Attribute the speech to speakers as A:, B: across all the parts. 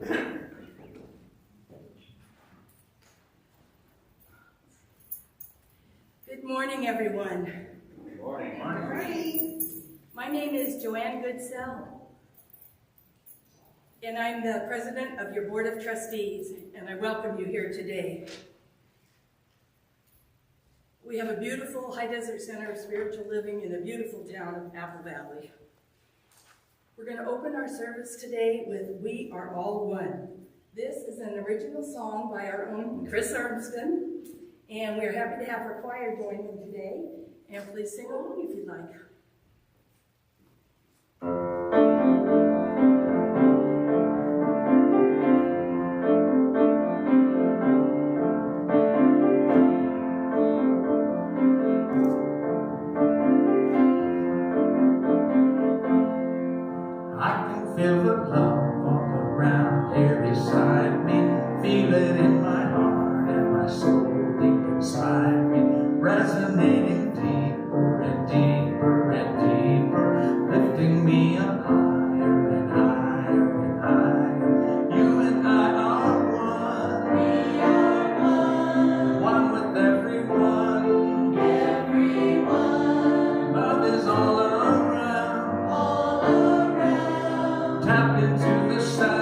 A: Good morning, everyone.
B: Good morning.
A: Good morning. My name is Anne Goodsell, and I'm the president of your Board of Trustees, and I welcome you here today. We have a beautiful High Desert Center of Spiritual Living in the beautiful town of Apple Valley. We're going to open our service today with We Are All One. This is an original song by our own Chris Armston, and we're happy to have our choir join them today. And please sing along if you'd like.
C: I can feel the love all around here beside me, feel it in my heart and my soul deep inside me, resonating deeper and deeper and deeper, lifting me up higher and higher and higher. You and I are one. We are one. One with everyone. Everyone. Love is all around. All around. Tap into the sound.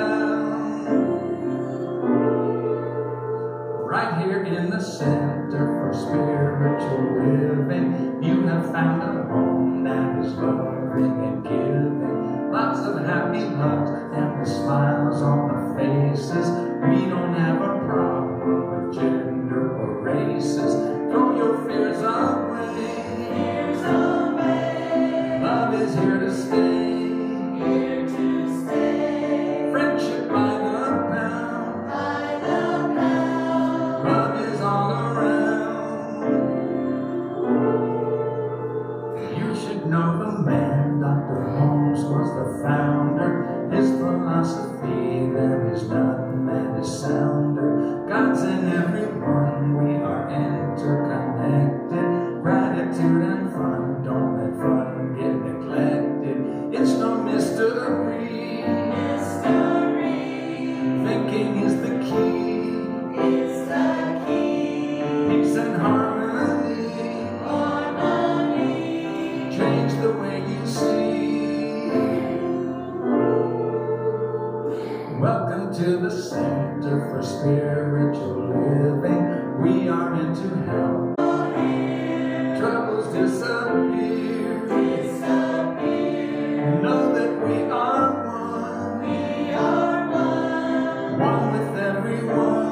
C: Right here in the center for spiritual living, you have found a home that is loving and giving. Lots of happy hugs and the smiles on the faces. We don't have a problem with gender or races. Throw your fears away. Fears away. Love is here to stay. Here to stay. Friendship by the pound. By the pound. Love is all around. You should know the man, Dr. Holmes was the founder. His philosophy, there is none that is sounder. God's in everyone, we are interconnected. Gratitude and fun, don't let fun get neglected. It's no mystery. Mystery. Thinking is the key. It's the key. Peace and harmony. Harmony. Change the way you see. Welcome to the Center for Spiritual Living. We are into help. Troubles disappear. Disappear. Know that we are one. We are one. One with everyone.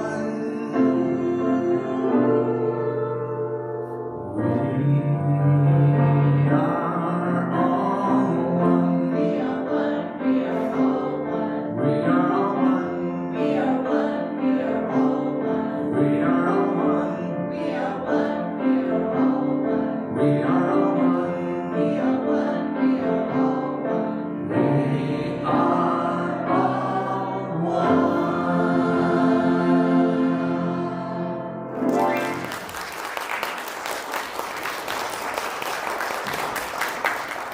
C: We are all one. We are one. We are all one. We are all one. We are one. We are all one. We are all one. We are one. We are all one. We are all one. We are one. We are all one. We are all one.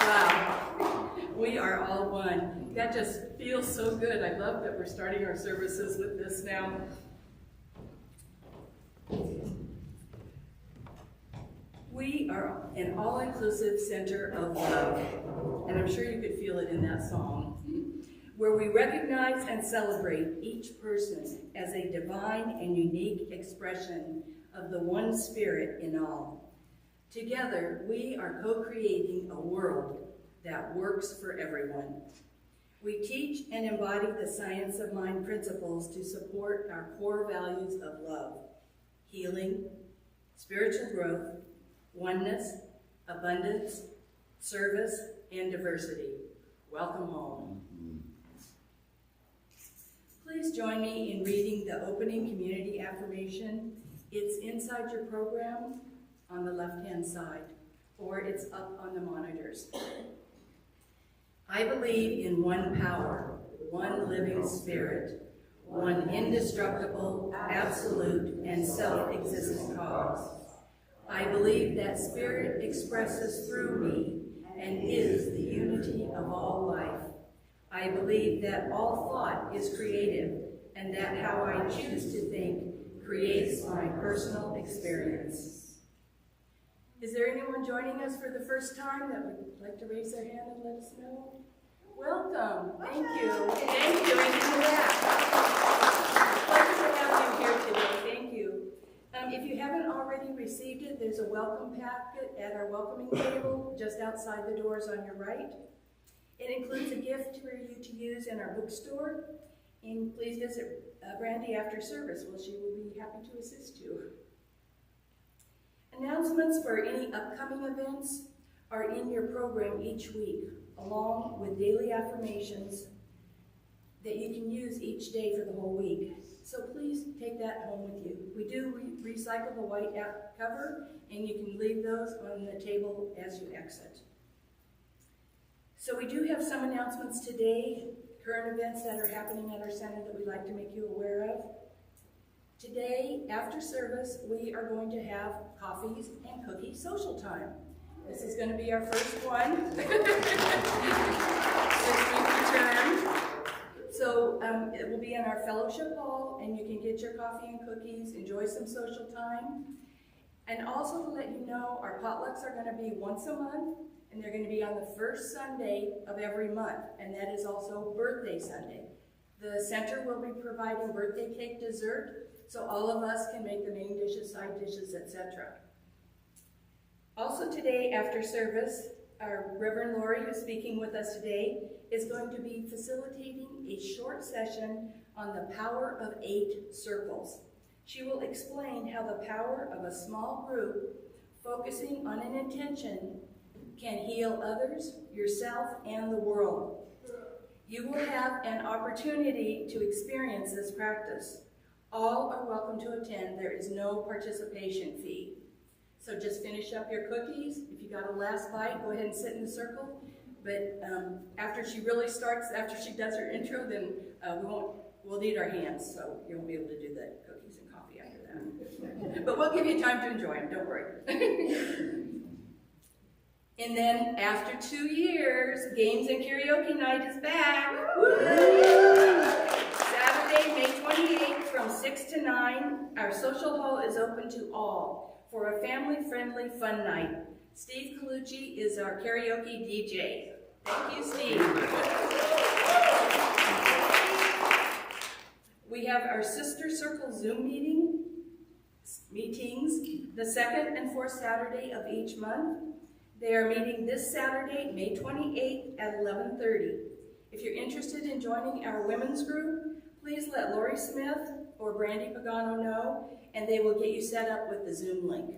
A: Wow, we are all one. That just feels so good. I love that we're starting our services with this now. We are an all-inclusive center of love, and I'm sure you could feel it in that song, where we recognize and celebrate each person as a divine and unique expression of the one spirit in all. Together, we are co-creating a world that works for everyone. We teach and embody the science of mind principles to support our core values of love, healing, spiritual growth, oneness, abundance, service, and diversity. Welcome home. Please join me in reading the opening community affirmation. It's inside your program on the left-hand side, or it's up on the monitors. I believe in one power, one living spirit, one indestructible, absolute, and self-existent cause. I believe that spirit expresses through me and is the unity of all life. I believe that all thought is creative, and that how I choose to think creates my personal experience. Is there anyone joining us for the first time that would like to raise their hand and let us know? Welcome. Thank you. Thank you. And come back. Pleasure to have you here today. Thank you. If you haven't already received it, there's a welcome packet at our welcoming table just outside the doors on your right. It includes a gift for you to use in our bookstore. And please visit Brandy after service. Well, she will be happy to assist you. Announcements for any upcoming events are in your program each week, along with daily affirmations that you can use each day for the whole week. So please take that home with you. We do recycle the white cover, and you can leave those on the table as you exit. So we do have some announcements today, current events that are happening at our center that we'd like to make you aware of. Today, after service, we are going to have coffees and cookie social time. This is going to be our first one since we've returned. So it will be in our fellowship hall, and you can get your coffee and cookies, enjoy some social time. And also to let you know, our potlucks are going to be once a month, and they're going to be on the first Sunday of every month, and that is also birthday Sunday. The center will be providing birthday cake dessert, so all of us can make the main dishes, side dishes, etc. Also today, after service, our Reverend Lori, who's speaking with us today, is going to be facilitating a short session on the power of 8 circles. She will explain how the power of a small group focusing on an intention can heal others, yourself, and the world. You will have an opportunity to experience this practice. All are welcome to attend. There is no participation fee. So just finish up your cookies. If you got a last bite, go ahead and sit in the circle. But after she really starts, after she does her intro, then we'll need our hands, so you won't be able to do the cookies and coffee after that. But we'll give you time to enjoy them, don't worry. And then after 2 years, Games and Karaoke Night is back. Saturday, May 28th from 6 to 9. Our social hall is open to all for a family-friendly fun night. Steve Colucci is our karaoke DJ. Thank you, Steve. We have our Sister Circle Zoom meetings the second and fourth Saturday of each month. They are meeting this Saturday, May 28th at 11:30. If you're interested in joining our women's group, please let Lori Smith or Brandy Pagano know, and they will get you set up with the Zoom link.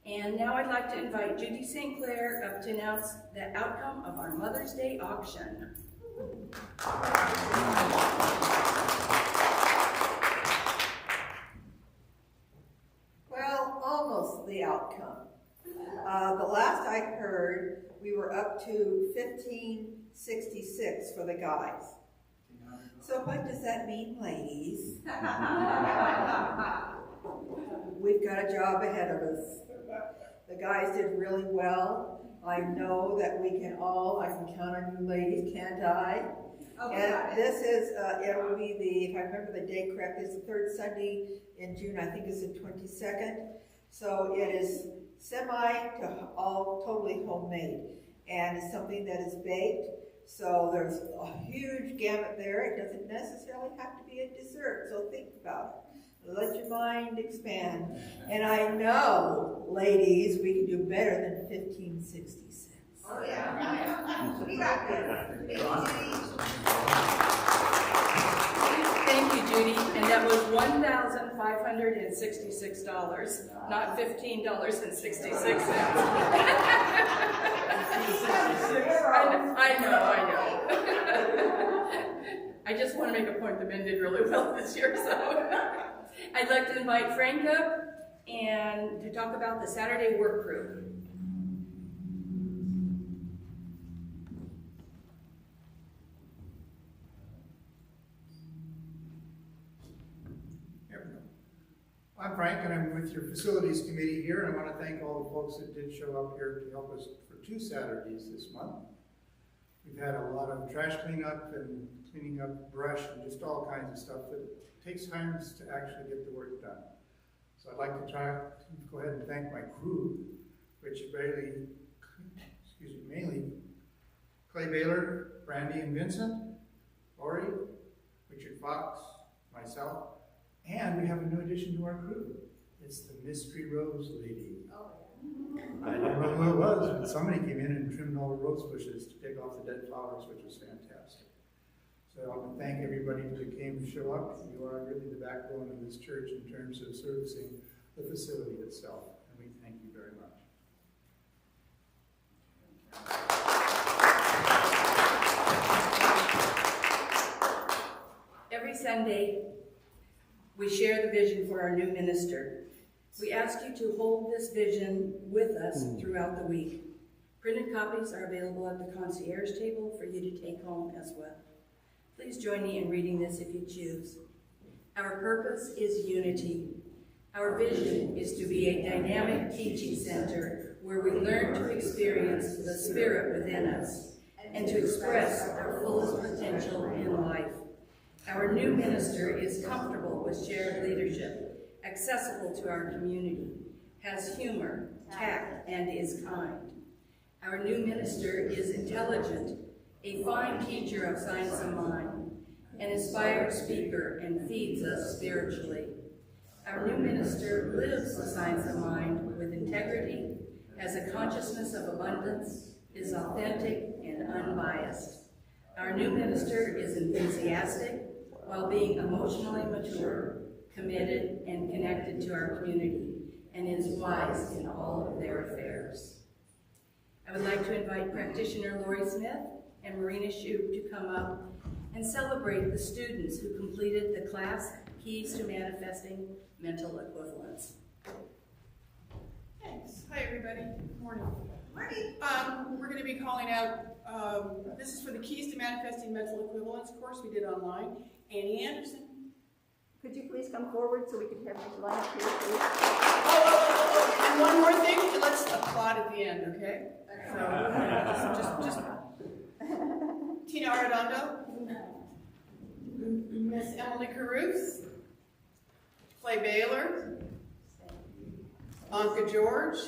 A: And now I'd like to invite Judy St. Clair up to announce the outcome of our Mother's Day auction.
B: Well, almost the outcome. The last I heard, we were up to $15.66 for the guys. So what does that mean, ladies? We've got a job ahead of us. The guys did really well. I know that we can all, I can count on you ladies, can't I? And this is, it will be the, if I remember the date correctly, it's the 3rd Sunday in June, I think it's the 22nd. So it is semi to all totally homemade. And it's something that is baked. So there's a huge gamut there. It doesn't necessarily have to be a dessert, so think about it. Let your mind expand. And I know, ladies, we can do better than $15.66.
D: Oh yeah. We got this.
A: Thank you, Judy. And that was $1,566, not $15.66. I know. I just want to make a point that men did really well this year, so. I'd like to invite Frank up and to talk about the Saturday work group.
E: I'm Frank, and I'm with your facilities committee here, and I want to thank all the folks that did show up here to help us for 2 Saturdays this month. We've had a lot of trash cleanup and cleaning up brush and just all kinds of stuff that takes time to actually get the work done. So I'd like to go ahead and thank my crew, which mainly Clay Baylor, Brandy and Vincent, Lori, Richard Fox, myself, and we have a new addition to our crew. It's the Mystery Rose Lady. I don't know who it was, but somebody came in and trimmed all the rose bushes to take off the dead flowers, which was fantastic. So I want to thank everybody who came to show up. You are really the backbone of this church in terms of servicing the facility itself, and we thank you very much.
A: Every Sunday, we share the vision for our new minister. We ask you to hold this vision with us throughout the week. Printed copies are available at the concierge table for you to take home as well. Please join me in reading this if you choose. Our purpose is unity. Our vision is to be a dynamic teaching center where we learn to experience the Spirit within us and to express our fullest potential in life. Our new minister is comfortable with shared leadership, accessible to our community, has humor, tact, and is kind. Our new minister is intelligent, a fine teacher of science of mind, an inspired speaker, and feeds us spiritually. Our new minister lives the science of mind with integrity, has a consciousness of abundance, is authentic and unbiased. Our new minister is enthusiastic while being emotionally mature, committed, and connected to our community, and is wise in all of their affairs. I would like to invite Practitioner Lori Smith and Marina Shoup to come up and celebrate the students who completed the class Keys to Manifesting Mental Equivalence.
F: Thanks. Hi, everybody. Good morning.
D: Morning.
F: We're going to be calling out, this is for the Keys to Manifesting Mental Equivalence course we did online. Annie Anderson.
G: Could you please come forward so we can have you line up here, please?
F: And one more thing, let's applaud at the end, okay? So, just Tina Arredondo, Miss Emily Caruth, Clay Baylor, Anka George,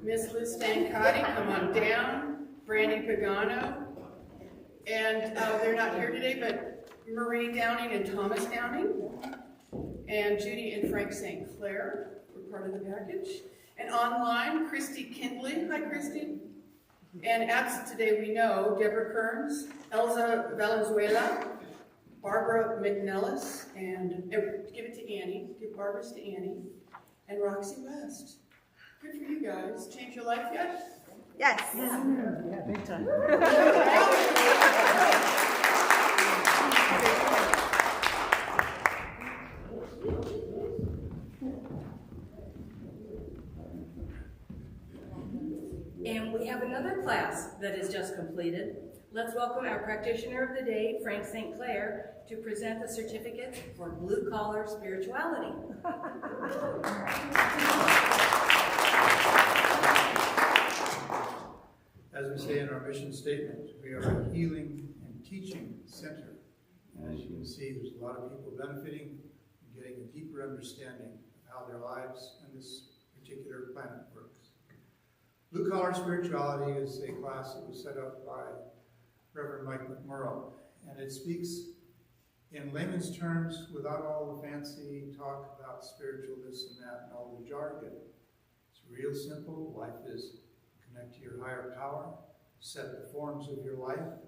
F: Miss Liz Stancati, come on down, Brandy Pagano, and they're not here today, but Marie Downing and Thomas Downing, and Judy and Frank St. Clair were part of the package. And online, Christy Kindley. Hi, Christy. And absent today, we know Deborah Kearns, Elza Valenzuela, Barbara McNellis, and give it to Annie. Give Barbara's to Annie. And Roxy West. Good for you guys. Change your life yet?
G: Yes.
H: Yeah, big time.
A: And we have another class that is just completed. Let's welcome our practitioner of the day, Frank St. Clair, to present the certificate for blue-collar spirituality.
E: As we say in our mission statement, we are a healing and teaching center. And as you can see, there's a lot of people benefiting and getting a deeper understanding of how their lives and this particular planet works. Blue Collar Spirituality is a class that was set up by Reverend Mike McMurrow, and it speaks in layman's terms without all the fancy talk about spiritual this and that and all the jargon. It's real simple. Life is connect to your higher power, set the forms of your life,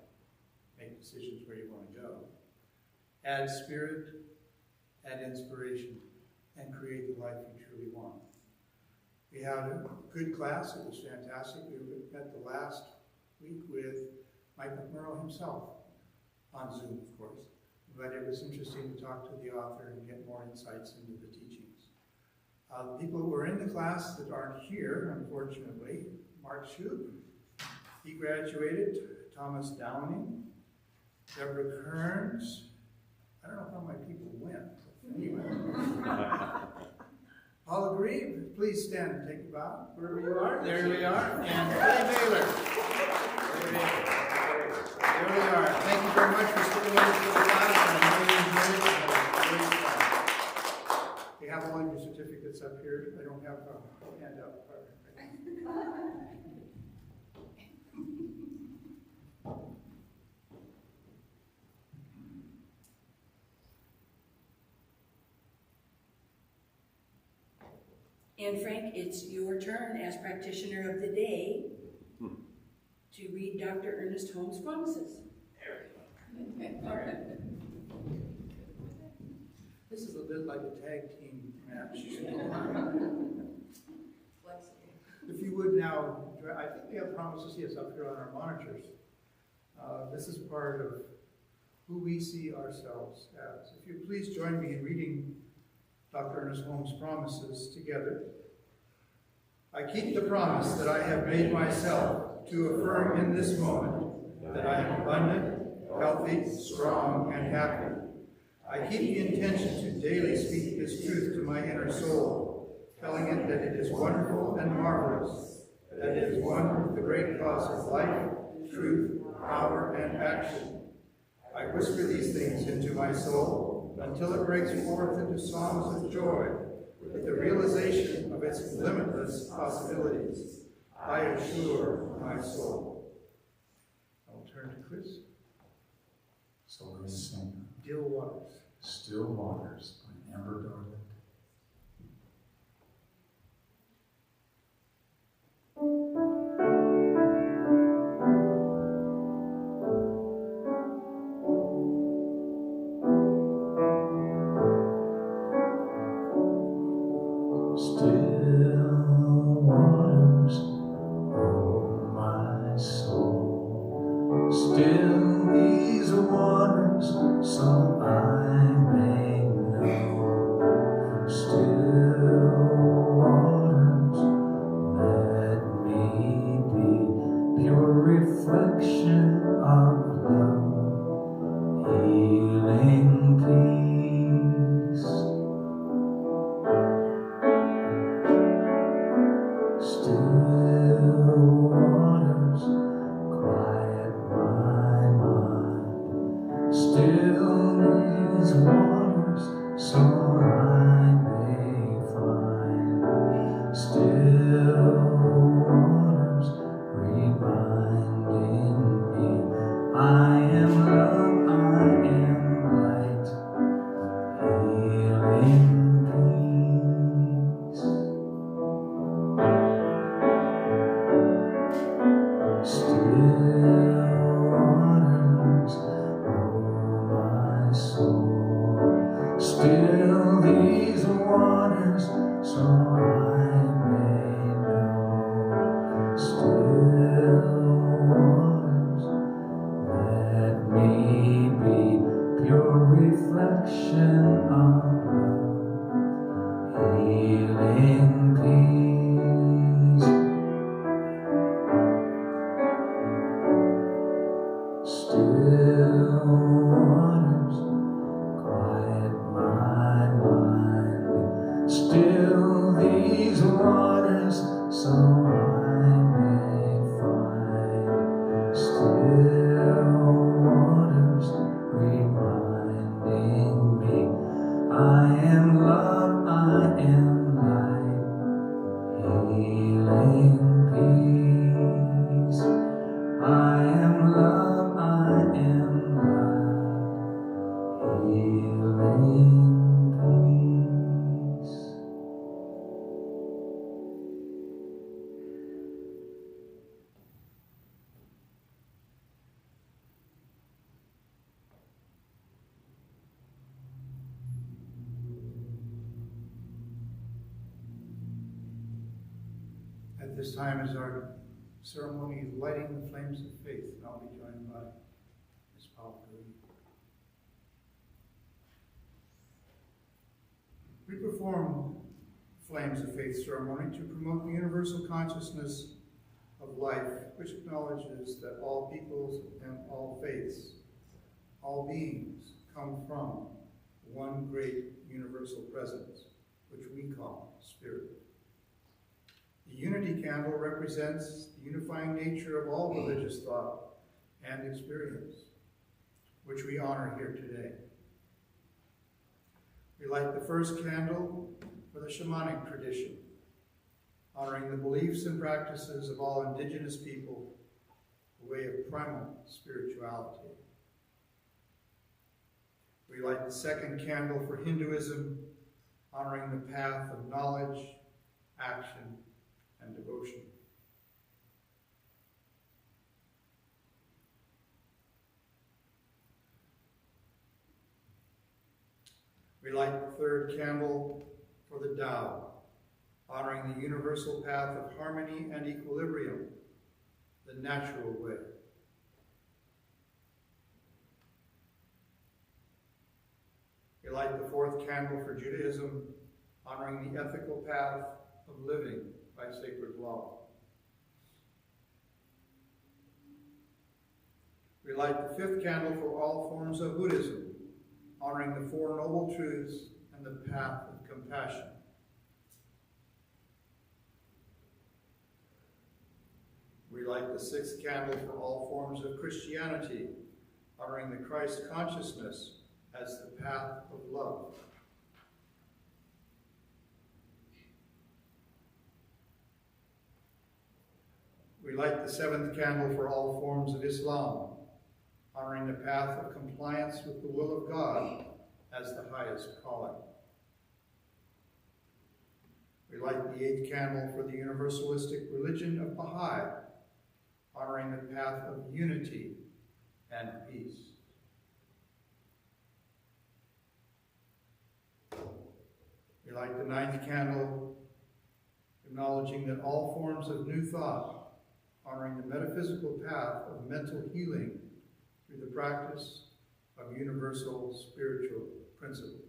E: make decisions where you want to go, add spirit, add inspiration, and create the life you truly want. We had a good class. It was fantastic. We met the last week with Mike McMurrow himself, on Zoom, of course. But it was interesting to talk to the author and get more insights into the teachings. The people who were in the class that aren't here, unfortunately, Mark Shoup, he graduated. Thomas Downing, Deborah Kearns. I don't know how my people went. Anyway. Paula Grieve, please stand and take a bow, wherever you are. There we are. And Clay Baylor. There we are. really are. Thank you very much for sticking with us for the class. I know you enjoyed it. It was great fun. We have all your certificates up here. I don't have a handout.
A: And Frank, it's your turn as practitioner of the day to read Dr. Ernest Holmes' promises.
E: This is a bit like a tag team match. If you would now, I think we have promises, yes, up here on our monitors. This is part of who we see ourselves as. If you please join me in reading Dr. Ernest Holmes' promises together. I keep the promise that I have made myself to affirm in this moment that I am abundant, healthy, strong, and happy. I keep the intention to daily speak this truth to my inner soul, telling it that it is wonderful and marvelous, that it is one with the great cause of life, truth, power, and action. I whisper these things into my soul until it breaks forth into songs of joy with the realization of its limitless possibilities. I assure my soul. I'll turn to Chris.
C: So we're going to sing
E: Still Waters.
C: Still Waters by Amber Darling.
E: At this time is our ceremony lighting the flames of faith, and I'll be joined by Ms. Paul. We perform Flames of Faith ceremony to promote the universal consciousness of life, which acknowledges that all peoples and all faiths, all beings, come from one great universal presence, which we call Spirit. The unity candle represents the unifying nature of all religious thought, and experience, which we honor here today. We light the first candle for the shamanic tradition, honoring the beliefs and practices of all indigenous people, a way of primal spirituality. We light the second candle for Hinduism, honoring the path of knowledge, action, and devotion. We light the third candle for the Tao, honoring the universal path of harmony and equilibrium, the natural way. We light the fourth candle for Judaism, honoring the ethical path of living by sacred law. We light the fifth candle for all forms of Buddhism, honoring the Four Noble Truths and the path of compassion. We light the sixth candle for all forms of Christianity, honoring the Christ consciousness as the path of love. We light the seventh candle for all forms of Islam, honoring the path of compliance with the will of God as the highest calling. We light the eighth candle for the universalistic religion of Baha'i, honoring the path of unity and peace. We light the ninth candle, acknowledging that all forms of new thought, honoring the metaphysical path of mental healing through the practice of universal spiritual principles.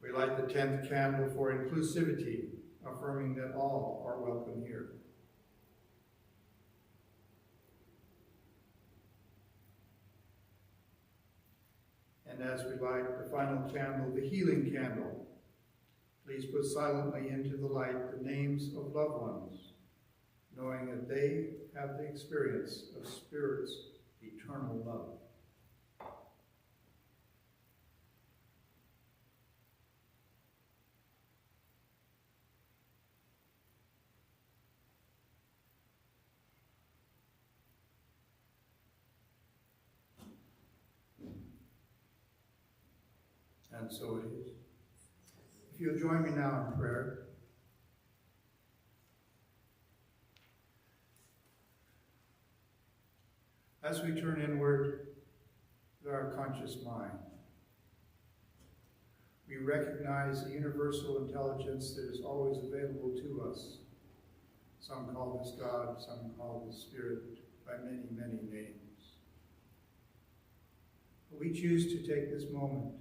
E: We light the 10th candle for inclusivity, affirming that all are welcome here. And as we light the final candle, the healing candle, please put silently into the light the names of loved ones, knowing that they have the experience of Spirit's eternal love. And so it is. If you'll join me now in prayer. As we turn inward with our conscious mind, we recognize the universal intelligence that is always available to us. Some call this God, some call this Spirit by many, many names. But we choose to take this moment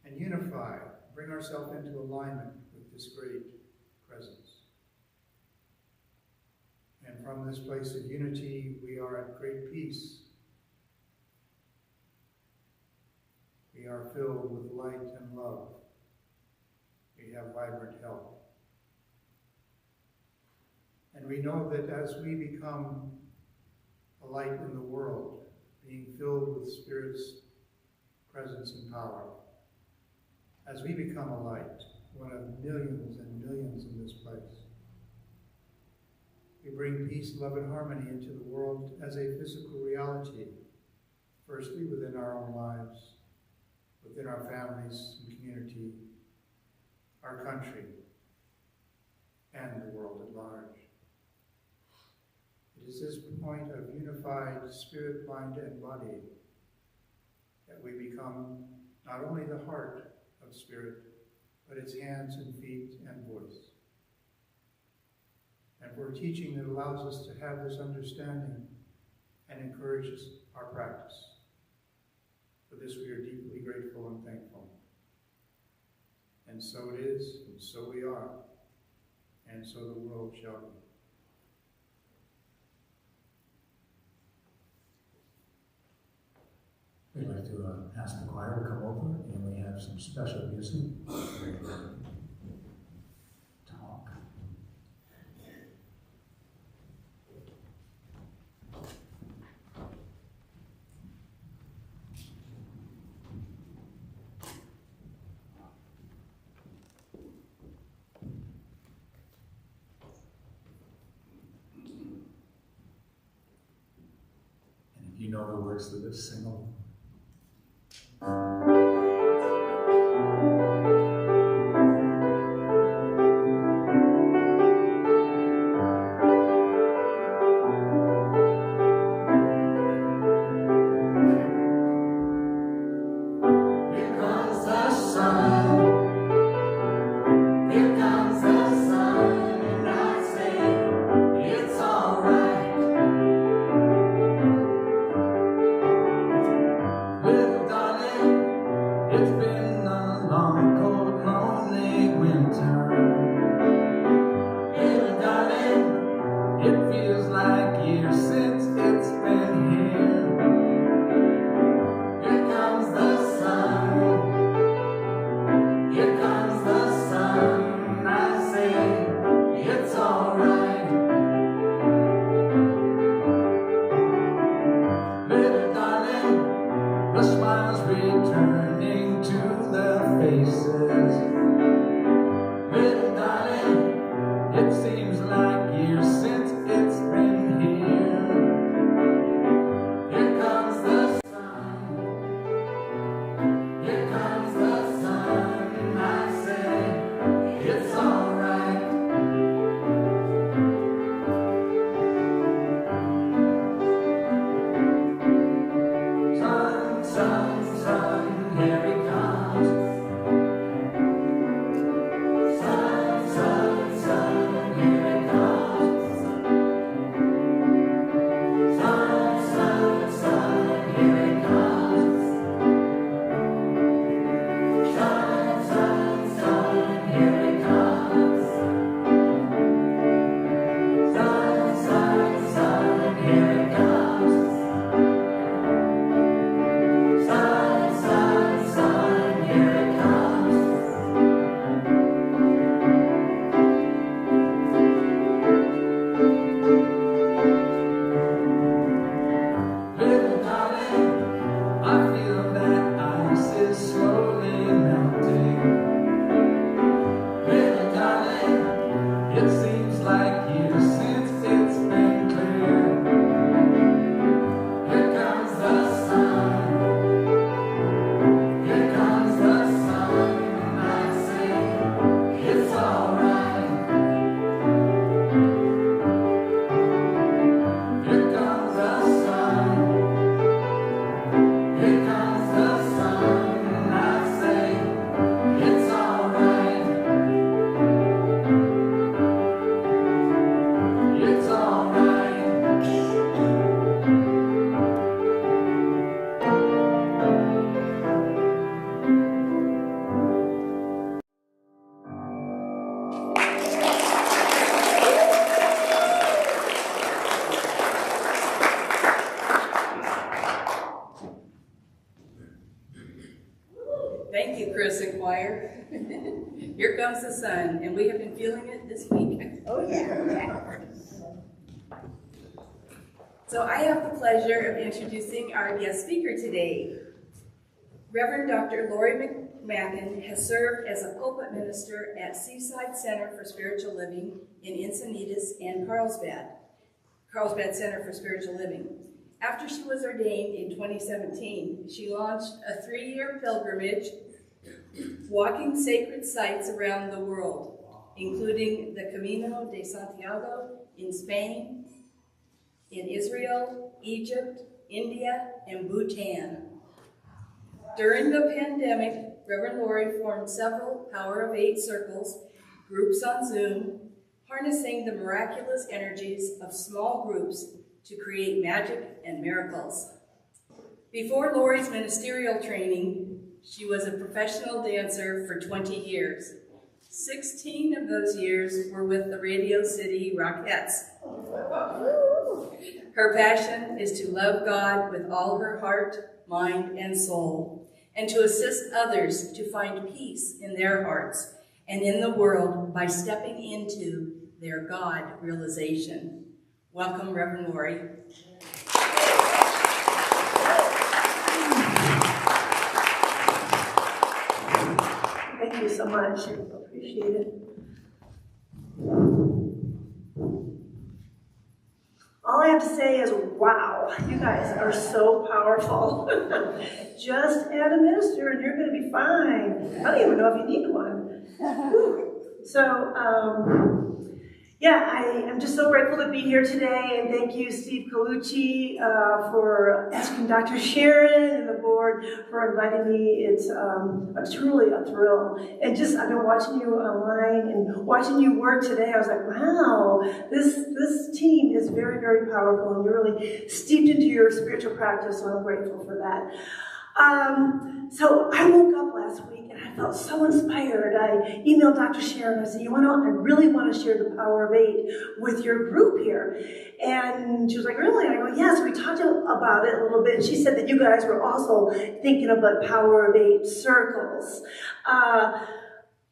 E: and unify, bring ourselves into alignment with this great presence. And from this place of unity, we are at great peace. We are filled with light and love. We have vibrant health. And we know that as we become a light in the world, being filled with Spirit's presence and power, as we become a light, one of millions and millions in this place, we bring peace, love, and harmony into the world as a physical reality, firstly within our own lives, within our families and community, our country, and the world at large. It is this point of unified spirit, mind, and body that we become not only the heart of Spirit, but its hands and feet and voice. And for a teaching that allows us to have this understanding and encourages our practice. For this we are deeply grateful and thankful. And so it is, and so we are, and so the world shall be.
C: We'd like to ask the choir to come over, and we have some special music. Talk. you know the words to this? Sing along.
A: Thank you, Chris and choir. Here comes the sun, and we have been feeling it this week.
G: Oh, yeah.
A: So I have the pleasure of introducing our guest speaker today. Reverend Dr. Lori McMacken has served as a pulpit minister at Seaside Center for Spiritual Living in Encinitas and Carlsbad Center for Spiritual Living. After she was ordained in 2017, she launched a 3-year pilgrimage, walking sacred sites around the world, including the Camino de Santiago in Spain, in Israel, Egypt, India, and Bhutan. During the pandemic, Reverend Lori formed several Power of 8 circles, groups on Zoom, harnessing the miraculous energies of small groups to create magic and miracles. Before Lori's ministerial training, she was a professional dancer for 20 years. 16 of those years were with the Radio City Rockettes. Her passion is to love God with all her heart, mind, and soul, and to assist others to find peace in their hearts and in the world by stepping into their God realization. Welcome, Reverend Lori.
H: Thank you so much. Appreciate it. All I have have to say is, wow, you guys are so powerful. Just add a minister and you're going to be fine. I don't even know if you need one. So, yeah, I am just so grateful to be here today, and thank you, Steve Colucci, for asking Dr. Sharon and the board for inviting me. It's truly a thrill. And just, I've been watching you online and watching you work today. I was like, wow, this team is very, very powerful, and you're really steeped into your spiritual practice, so I'm grateful for that. So I woke up last week and I felt so inspired. I emailed Dr. Sharon. I said, you know, I really want to share the Power of 8 with your group here. And she was like, really? And I go, yes. We talked about it a little bit. And she said that you guys were also thinking about Power of 8 circles.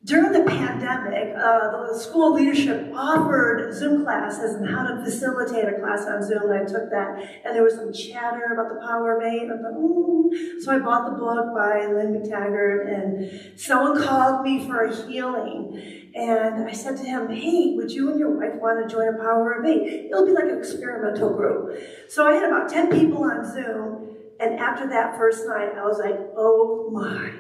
H: During the pandemic, the school leadership offered Zoom classes and how to facilitate a class on Zoom, and I took that, and there was some chatter about the Power of 8, and I thought, ooh. So I bought the book by Lynn McTaggart, and someone called me for a healing, and I said to him, hey, would you and your wife want to join a Power of 8? It'll be like an experimental group. So I had about 10 people on Zoom, and after that first night, I was like, oh my.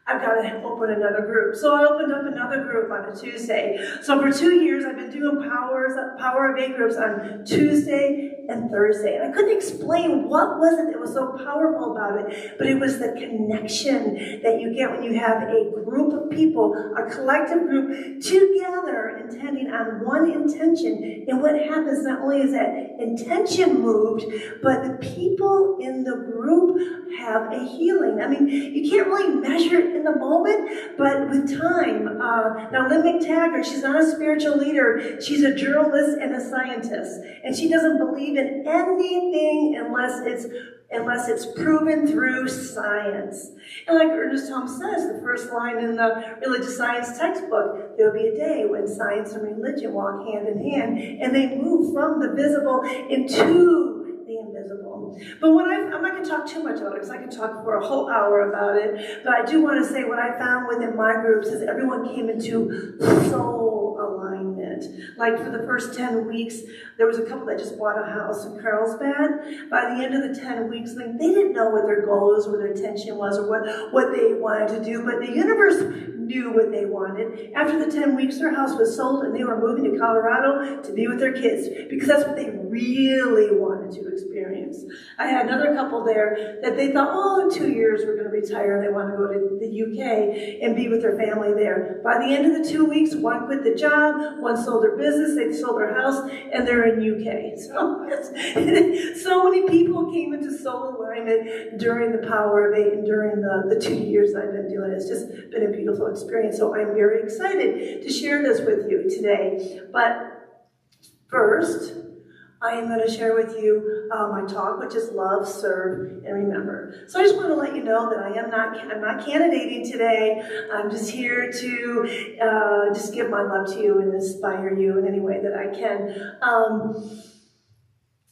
H: I've got to open another group. So I opened up another group on a Tuesday. So for 2 years, I've been doing Power of 8 groups on Tuesday and Thursday. And I couldn't explain what was it that was so powerful about it, but it was the connection that you get when you have a group of people, a collective group, together intending on one intention. And what happens not only is that intention moved, but the people in the group have a healing. I mean, you can't really measure it in the moment, but with time. Now, Lynn McTaggart, she's not a spiritual leader. She's a journalist and a scientist. And she doesn't believe in anything unless it's proven through science. And like Ernest Holmes says, the first line in the religious science textbook, there'll be a day when science and religion walk hand in hand, and they move from the visible into the invisible. But I'm not going to talk too much about it, because I can talk for a whole hour about it. But I do want to say what I found within my groups is everyone came into soul alignment. Like for the first 10 weeks, there was a couple that just bought a house in Carlsbad. By the end of the 10 weeks, like, they didn't know what their goals, what their intention was, or what they wanted to do, but the universe knew what they wanted. After the 10 weeks, their house was sold, and they were moving to Colorado to be with their kids, because that's what they really wanted to experience. I had another couple there that they thought, oh, in 2 years we're going to retire, and they want to go to the UK and be with their family there. By the end of the 2 weeks, one quit the job, one sold their business, they sold their house, and they're in UK. So many people came into soul alignment during the Power of 8 and during the 2 years I've been doing it. It's just been a beautiful experience. So I'm very excited to share this with you today. But first, I am going to share with you my talk, which is Love, Serve, and Remember. So I just want to let you know that I'm not candidating today. I'm just here to just give my love to you and inspire you in any way that I can.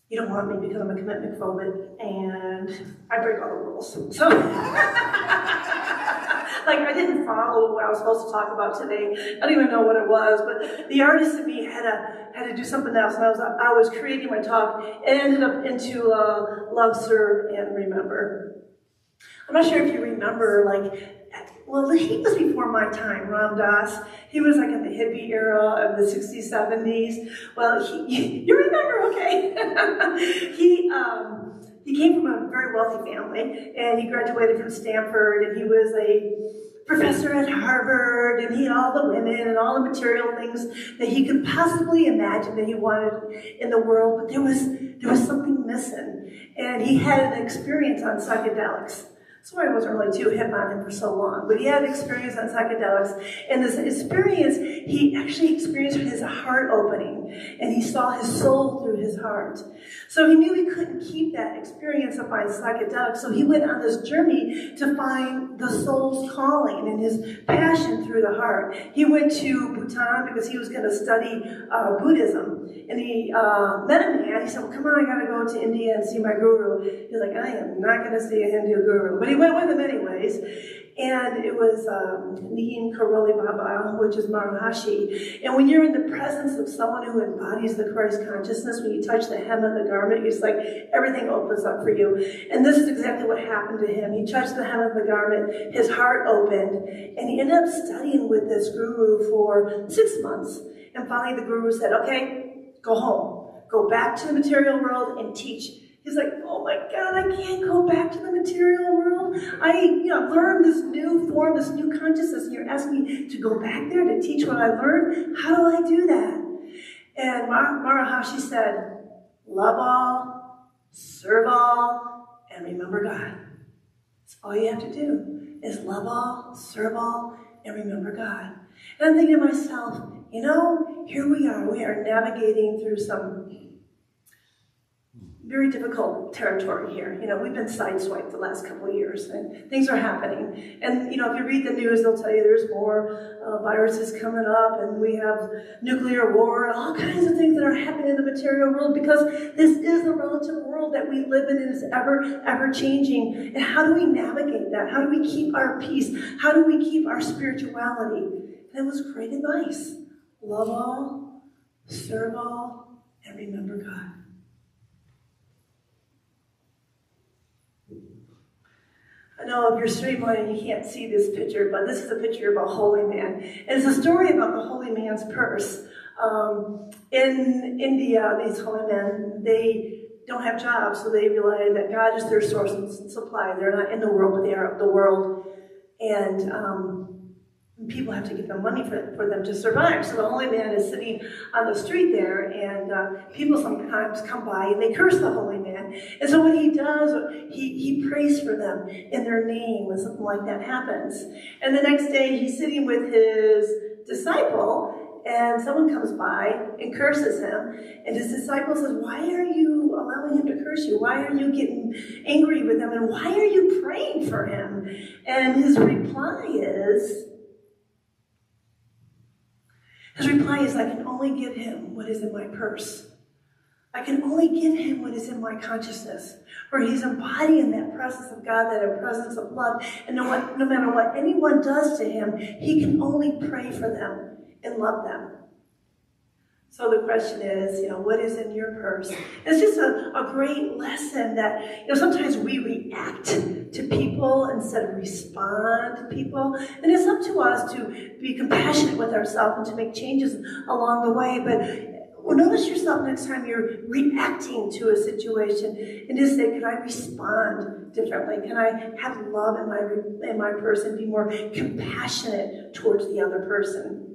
H: You don't want me because I'm a commitment phobic and I break all the rules. So, like, I didn't follow what I was supposed to talk about today. I don't even know what it was, but the artist in me had to do something else, and I was creating my talk. It ended up into Love, Serve, and Remember. I'm not sure if you remember, like, well, he was before my time, Ram Dass. He was like in the hippie era of the 60s, 70s. Well, you remember, okay. He came from a very wealthy family, and he graduated from Stanford, and he was a professor at Harvard, and he had all the women and all the material things that he could possibly imagine that he wanted in the world, but there was something missing. And he had an experience on psychedelics. So I wasn't really too hip on him for so long, but he had an experience on psychedelics, and this experience, he actually experienced his heart opening, and he saw his soul through his heart. So he knew he couldn't keep that experience up on psychedelics, so he went on this journey to find the soul's calling and his passion through the heart. He went to Bhutan because he was going to study Buddhism, and he met a man. He said, well, come on, I got to go to India and see my guru. He's like, I am not going to see a Hindu guru. But he went with him anyways. And it was Neem Karoli Baba, which is Maharishi. And when you're in the presence of someone who embodies the Christ consciousness, when you touch the hem of the garment, it's like everything opens up for you. And this is exactly what happened to him. He touched the hem of the garment, his heart opened, and he ended up studying with this guru for 6 months. And finally the guru said, okay, go home. Go back to the material world and teach. He's like, oh my God, I can't go back to the material world. I've learned this new form, this new consciousness, and you're asking me to go back there to teach what I learned? How do I do that? And Maharishi said, love all, serve all, and remember God. That's all you have to do is love all, serve all, and remember God. And I'm thinking to myself, here we are navigating through some very difficult territory here. We've been sideswiped the last couple of years, and things are happening. And, if you read the news, they'll tell you there's more viruses coming up, and we have nuclear war, and all kinds of things that are happening in the material world, because this is the relative world that we live in, and it's ever changing. And how do we navigate that? How do we keep our peace? How do we keep our spirituality? And it was great advice. Love all, serve all, and remember God. I know if you're streamlining, you can't see this picture, but this is a picture of a holy man. And it's a story about the holy man's purse. In India, these holy men, they don't have jobs, so they rely that God is their source and supply. They're not in the world, but they are of the world. And people have to give them money for them to survive. So the holy man is sitting on the street there, and people sometimes come by and they curse the holy man. And so what he does, he prays for them in their name when something like that happens. And the next day he's sitting with his disciple, and someone comes by and curses him. And his disciple says, why are you allowing him to curse you? Why are you getting angry with him? And why are you praying for him? And his reply is, I can only give him what is in my purse. I can only give him what is in my consciousness, where he's embodying that presence of God, that presence of love. And no matter what anyone does to him, he can only pray for them and love them. So the question is, what is in your purse? It's just a great lesson that, sometimes we react to people instead of respond to people. And it's up to us to be compassionate with ourselves and to make changes along the way. But notice yourself next time you're reacting to a situation and just say, can I respond differently? Can I have love in my purse and be more compassionate towards the other person?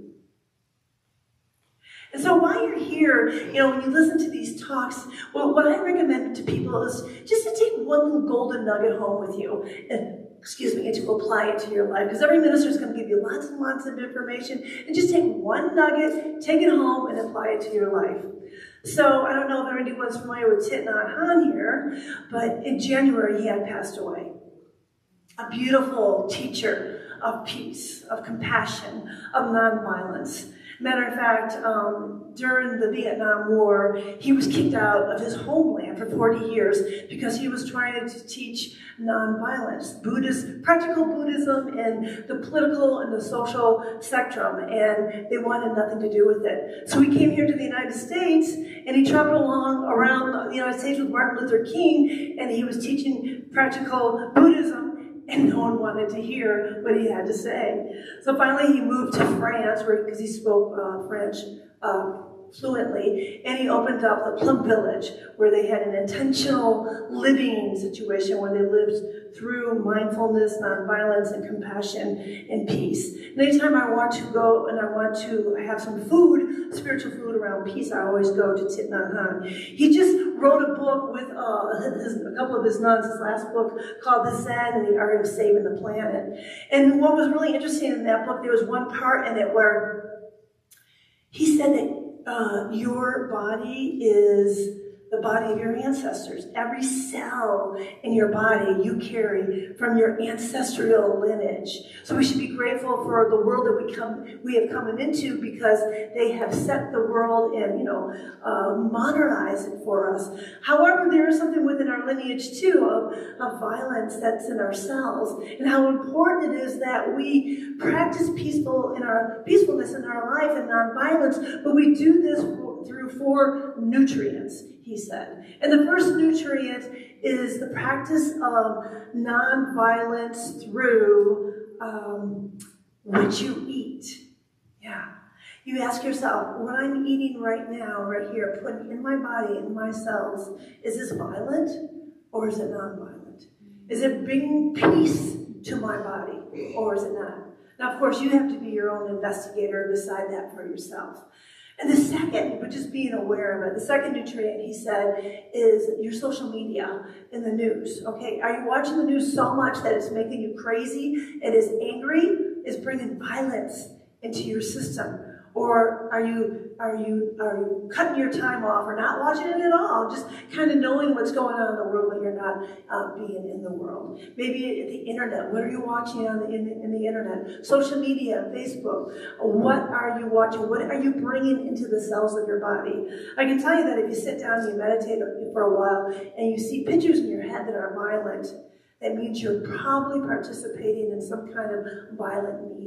H: And so while you're here, when you listen to these talks, well, what I recommend to people is just to take one little golden nugget home with you, and to apply it to your life. Because every minister is going to give you lots and lots of information, and just take one nugget, take it home, and apply it to your life. So I don't know if anyone's familiar with Thich Nhat Hanh here, but in January he had passed away. A beautiful teacher of peace, of compassion, of nonviolence. Matter of fact, during the Vietnam War, he was kicked out of his homeland for 40 years because he was trying to teach nonviolence, practical Buddhism in the political and the social spectrum, and they wanted nothing to do with it. So he came here to the United States, and he traveled around the United States with Martin Luther King, and he was teaching practical Buddhism, and no one wanted to hear what he had to say. So finally he moved to France, because he spoke French fluently, and he opened up the Plum Village, where they had an intentional living situation where they lived through mindfulness, nonviolence, and compassion and peace. And anytime I want to go and I want to have some food, spiritual food around peace, I always go to Thich Nhat Hanh. He just wrote a book with a couple of his nuns, his last book, called The Zen and the Art of Saving the Planet. And what was really interesting in that book, there was one part in it where he said that your body is the body of your ancestors. Every cell in your body you carry from your ancestral lineage. So we should be grateful for the world that we have come into, because they have set the world and, modernized it for us. However, there is something within our lineage too of violence that's in our cells, and how important it is that we practice peacefulness in our life and nonviolence, but we do this through 4 nutrients, he said. And the first nutrient is the practice of nonviolence through what you eat. Yeah. You ask yourself, what I'm eating right now, right here, putting in my body, in my cells, is this violent or is it nonviolent? Is it bringing peace to my body or is it not? Now, of course, you have to be your own investigator and decide that for yourself. And the second, but just being aware of it, the second nutrient, he said, is your social media and the news. Okay, are you watching the news so much that it's making you crazy? It is angry, it's bringing violence into your system. Or are you cutting your time off or not watching it at all? Just kind of knowing what's going on in the world when you're not being in the world. Maybe the internet. What are you watching in the internet? Social media, Facebook. What are you watching? What are you bringing into the cells of your body? I can tell you that if you sit down and you meditate for a while and you see pictures in your head that are violent, that means you're probably participating in some kind of violent media.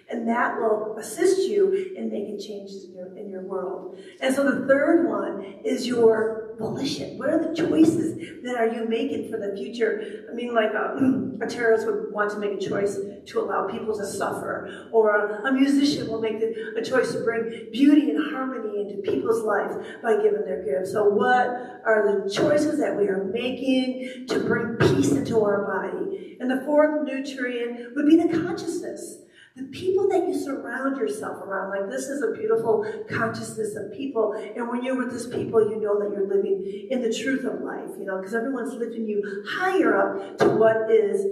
H: And that will assist you in making changes in your world. And so the third one is your volition. What are the choices that are you making for the future? I mean, like a terrorist would want to make a choice to allow people to suffer. Or a musician will make a choice to bring beauty and harmony into people's lives by giving their gifts. So what are the choices that we are making to bring peace into our body? And the fourth nutrient would be the consciousness. The people that you surround yourself around, like this is a beautiful consciousness of people. And when you're with these people, you know that you're living in the truth of life, because everyone's lifting you higher up to what is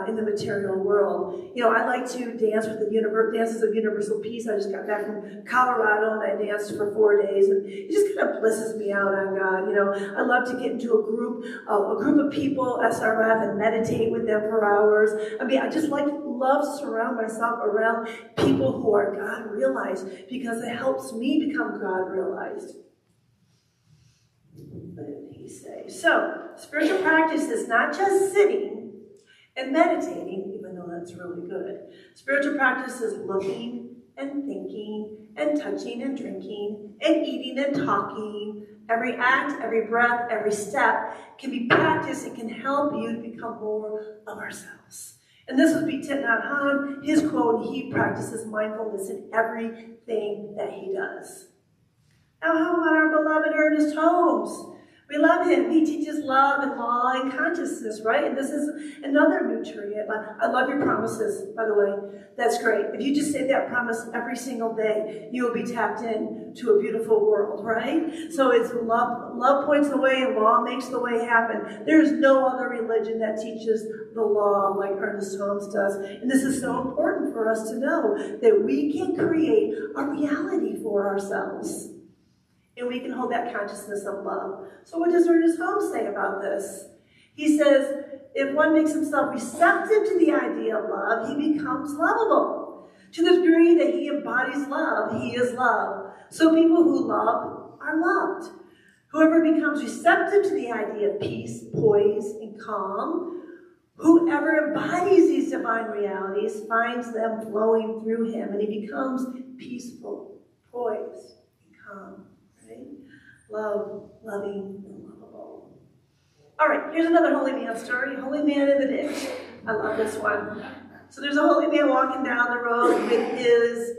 H: in the material world. I like to dance with the dances of universal peace. I just got back from Colorado and I danced for 4 days, and it just kind of blesses me out on God. I love to get into a group of people, SRF, and meditate with them for hours. I mean, I just love to surround myself around people who are God realized, because it helps me become God realized. What did he say? So, spiritual practice is not just sitting and meditating, even though that's really good. Spiritual practice is looking and thinking and touching and drinking and eating and talking. Every act, every breath, every step can be practiced. It can help you to become more of ourselves. And this would be Thich Nhat Hanh, his quote, and he practices mindfulness in everything that he does. Now, how about our beloved Ernest Holmes? We love him. He teaches love and law and consciousness, right? And this is another nutrient. I love your promises, by the way. That's great. If you just say that promise every single day, you will be tapped in to a beautiful world, right? So it's love points the way and law makes the way happen. There's no other religion that teaches the law like Ernest Holmes does. And this is so important for us to know that we can create a reality for ourselves. And we can hold that consciousness of love. So what does Ernest Holmes say about this? He says, if one makes himself receptive to the idea of love, he becomes lovable. To the degree that he embodies love, he is love. So people who love are loved. Whoever becomes receptive to the idea of peace, poise, and calm, whoever embodies these divine realities finds them flowing through him, and he becomes peaceful, poised, and calm. Love, loving, and lovable. All right, here's another holy man story. Holy man in the ditch. I love this one. So there's a holy man walking down the road with his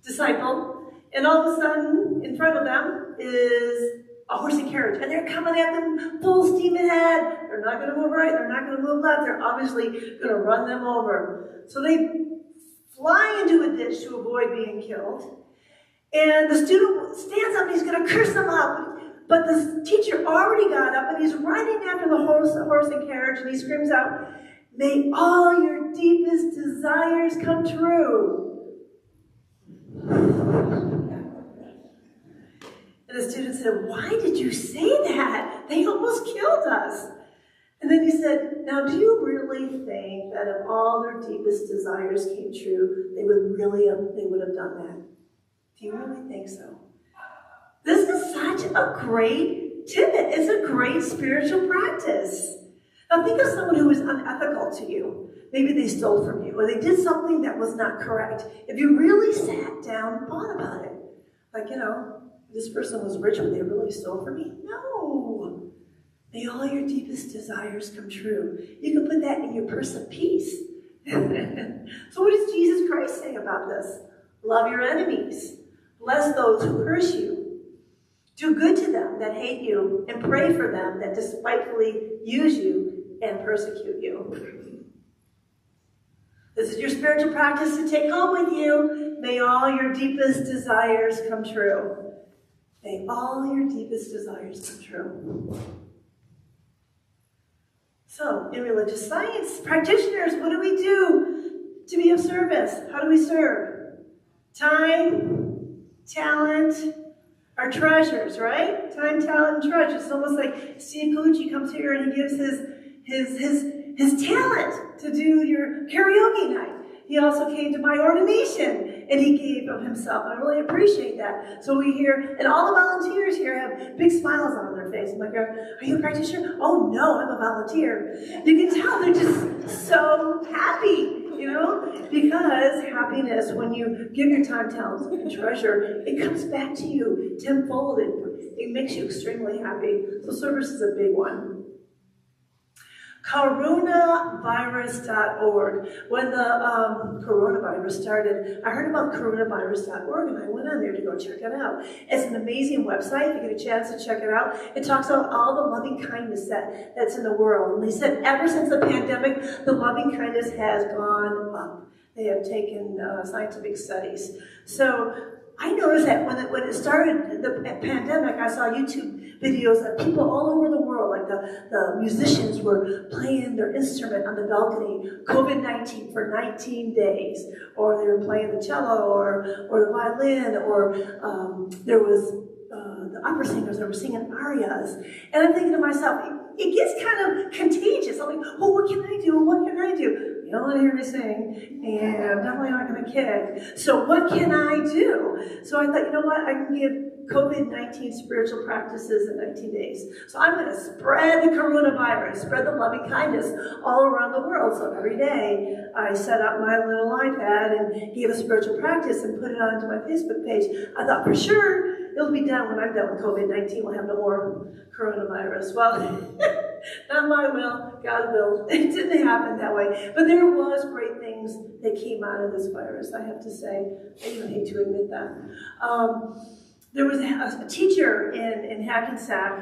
H: disciple, and all of a sudden, in front of them is a horse and carriage, and they're coming at them full steam ahead. They're not going to move right. They're not going to move left. They're obviously going to run them over. So they fly into a ditch to avoid being killed. And the student stands up and he's going to curse them out. But the teacher already got up and he's running after the horse and carriage, and he screams out, "May all your deepest desires come true." And the student said, "Why did you say that? They almost killed us." And then he said, "Now, do you really think that if all their deepest desires came true, they would have done that? Do you really think so?" This is such a great tip. It's a great spiritual practice. Now, think of someone who was unethical to you. Maybe they stole from you, or they did something that was not correct. If you really sat down and thought about it, like, this person was rich, but they really stole from me? No. May all your deepest desires come true. You can put that in your purse of peace. So what does Jesus Christ say about this? Love your enemies. Bless those who curse you. Do good to them that hate you, and pray for them that despitefully use you and persecute you. This is your spiritual practice to take home with you. May all your deepest desires come true. May all your deepest desires come true. So, in religious science, practitioners, what do we do to be of service? How do we serve? Time, talent, our treasures, right? Time, talent, and treasures. It's almost like Steve Colucci comes here and he gives his talent to do your karaoke night. He also came to my ordination and he gave of himself. I really appreciate that. So we hear, and all the volunteers here have big smiles on their face. I'm like, "Are you a practitioner?" "Oh no, I'm a volunteer." You can tell they're just so happy, because happiness, when you give your time, talent, and treasure, it comes back to you tenfold. It makes you extremely happy. So service is a big one. Coronavirus.org. When the coronavirus started, I heard about coronavirus.org and I went on there to go check it out. It's an amazing website. If you get a chance to check it out, it talks about all the loving kindness that's in the world. And they said ever since the pandemic, the loving kindness has gone up. They have taken scientific studies. So I noticed that when it started, the pandemic, I saw YouTube videos of people all over the world, like the musicians were playing their instrument on the balcony, COVID-19 for 19 days, or they were playing the cello or the violin, or there was the opera singers that were singing arias. And I'm thinking to myself, it gets kind of contagious. I'm like, "Well, what can I do? What can I do?" You don't want to hear me sing, and I'm definitely not going to kick. So what can I do? So I thought, you know what? I can give COVID-19 spiritual practices in 19 days. So I'm going to spread the coronavirus, spread the loving kindness all around the world. So every day I set up my little iPad and gave a spiritual practice and put it onto my Facebook page. I thought for sure it'll be done when I'm done with COVID-19. We'll have no more coronavirus. Well, not my will, God's will. It didn't happen that way. But there was great things that came out of this virus, I have to say. I even hate to admit that. There was a teacher in Hackensack,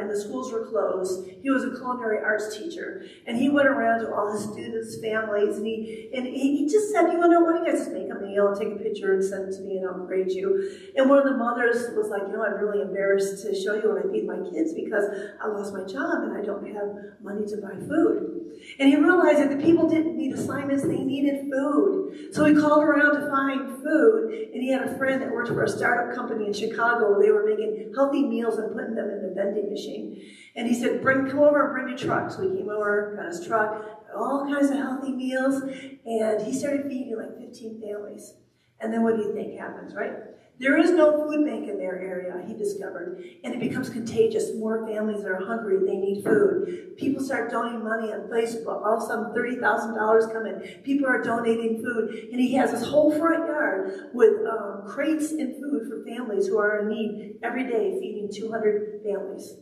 H: and the schools were closed. He was a culinary arts teacher, and he went around to all his students' families, and he just said, "Why don't you guys just make a meal and take a picture and send it to me, and I'll grade you." And one of the mothers was like, "I'm really embarrassed to show you what I feed my kids because I lost my job and I don't have money to buy food." And he realized that the people didn't need assignments, they needed food. So he called around to find food, and he had a friend that worked for a startup company in Chicago. They were making healthy meals and putting them in the vending machine. And he said, "Come over and bring your truck." So he came over, got his truck, all kinds of healthy meals, and he started feeding like 15 families. And then what do you think happens, right? There is no food bank in their area, he discovered, and it becomes contagious. More families that are hungry, they need food. People start donating money on Facebook. All of a sudden, $30,000 come in. People are donating food, and he has this whole front yard with crates and food for families who are in need every day, feeding 200 families.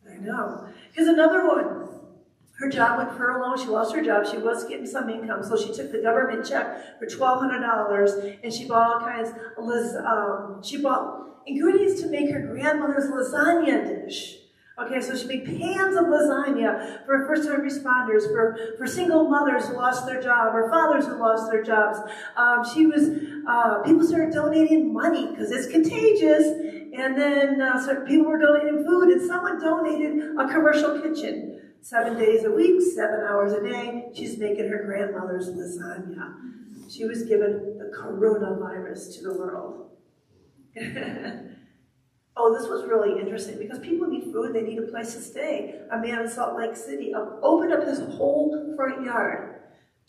H: I know. Here's another one. Her job went furlough. She lost her job. She was getting some income, so she took the government check for $1,200, and she bought all kinds of she bought ingredients to make her grandmother's lasagna dish. Okay, so she made pans of lasagna for first-time responders, for single mothers who lost their job, or fathers who lost their jobs. People started donating money because it's contagious, and then people were donating food, and someone donated a commercial kitchen. 7 days a week, 7 hours a day, she's making her grandmother's lasagna. She was given the coronavirus to the world. Oh, this was really interesting because people need food, they need a place to stay. A man in Salt Lake City opened up his whole front yard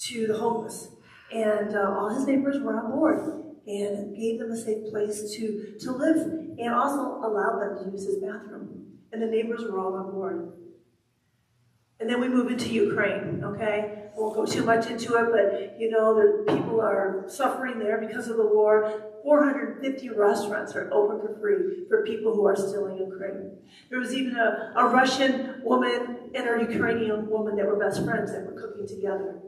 H: to the homeless, and all his neighbors were on board and gave them a safe place to live, and also allowed them to use his bathroom. And the neighbors were all on board. And then we move into Ukraine, okay? I won't go too much into it, but you know, people are suffering there because of the war. 450 restaurants are open for free for people who are still in Ukraine. There was even a Russian woman and a Ukrainian woman that were best friends that were cooking together.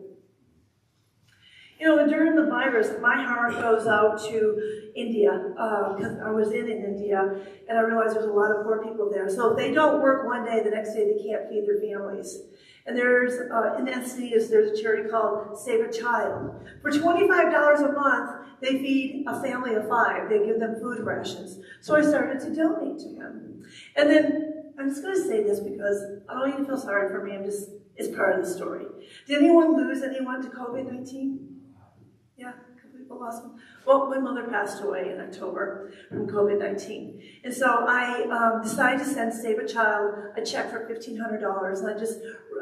H: You know, and during the virus, my heart goes out to India, because I was in India, and I realized there's a lot of poor people there. So if they don't work one day, the next day they can't feed their families. And there's, in Emeritus, there's a charity called Save a Child. For $25 a month, they feed a family of 5. They give them food rations. So I started to donate to them. And then, I'm just going to say this because I don't even feel sorry for me, it's part of the story. Did anyone lose anyone to COVID-19? Yeah, a couple people lost them. Well, my mother passed away in October from COVID-19. And so I decided to send Save a Child a check for $1,500. And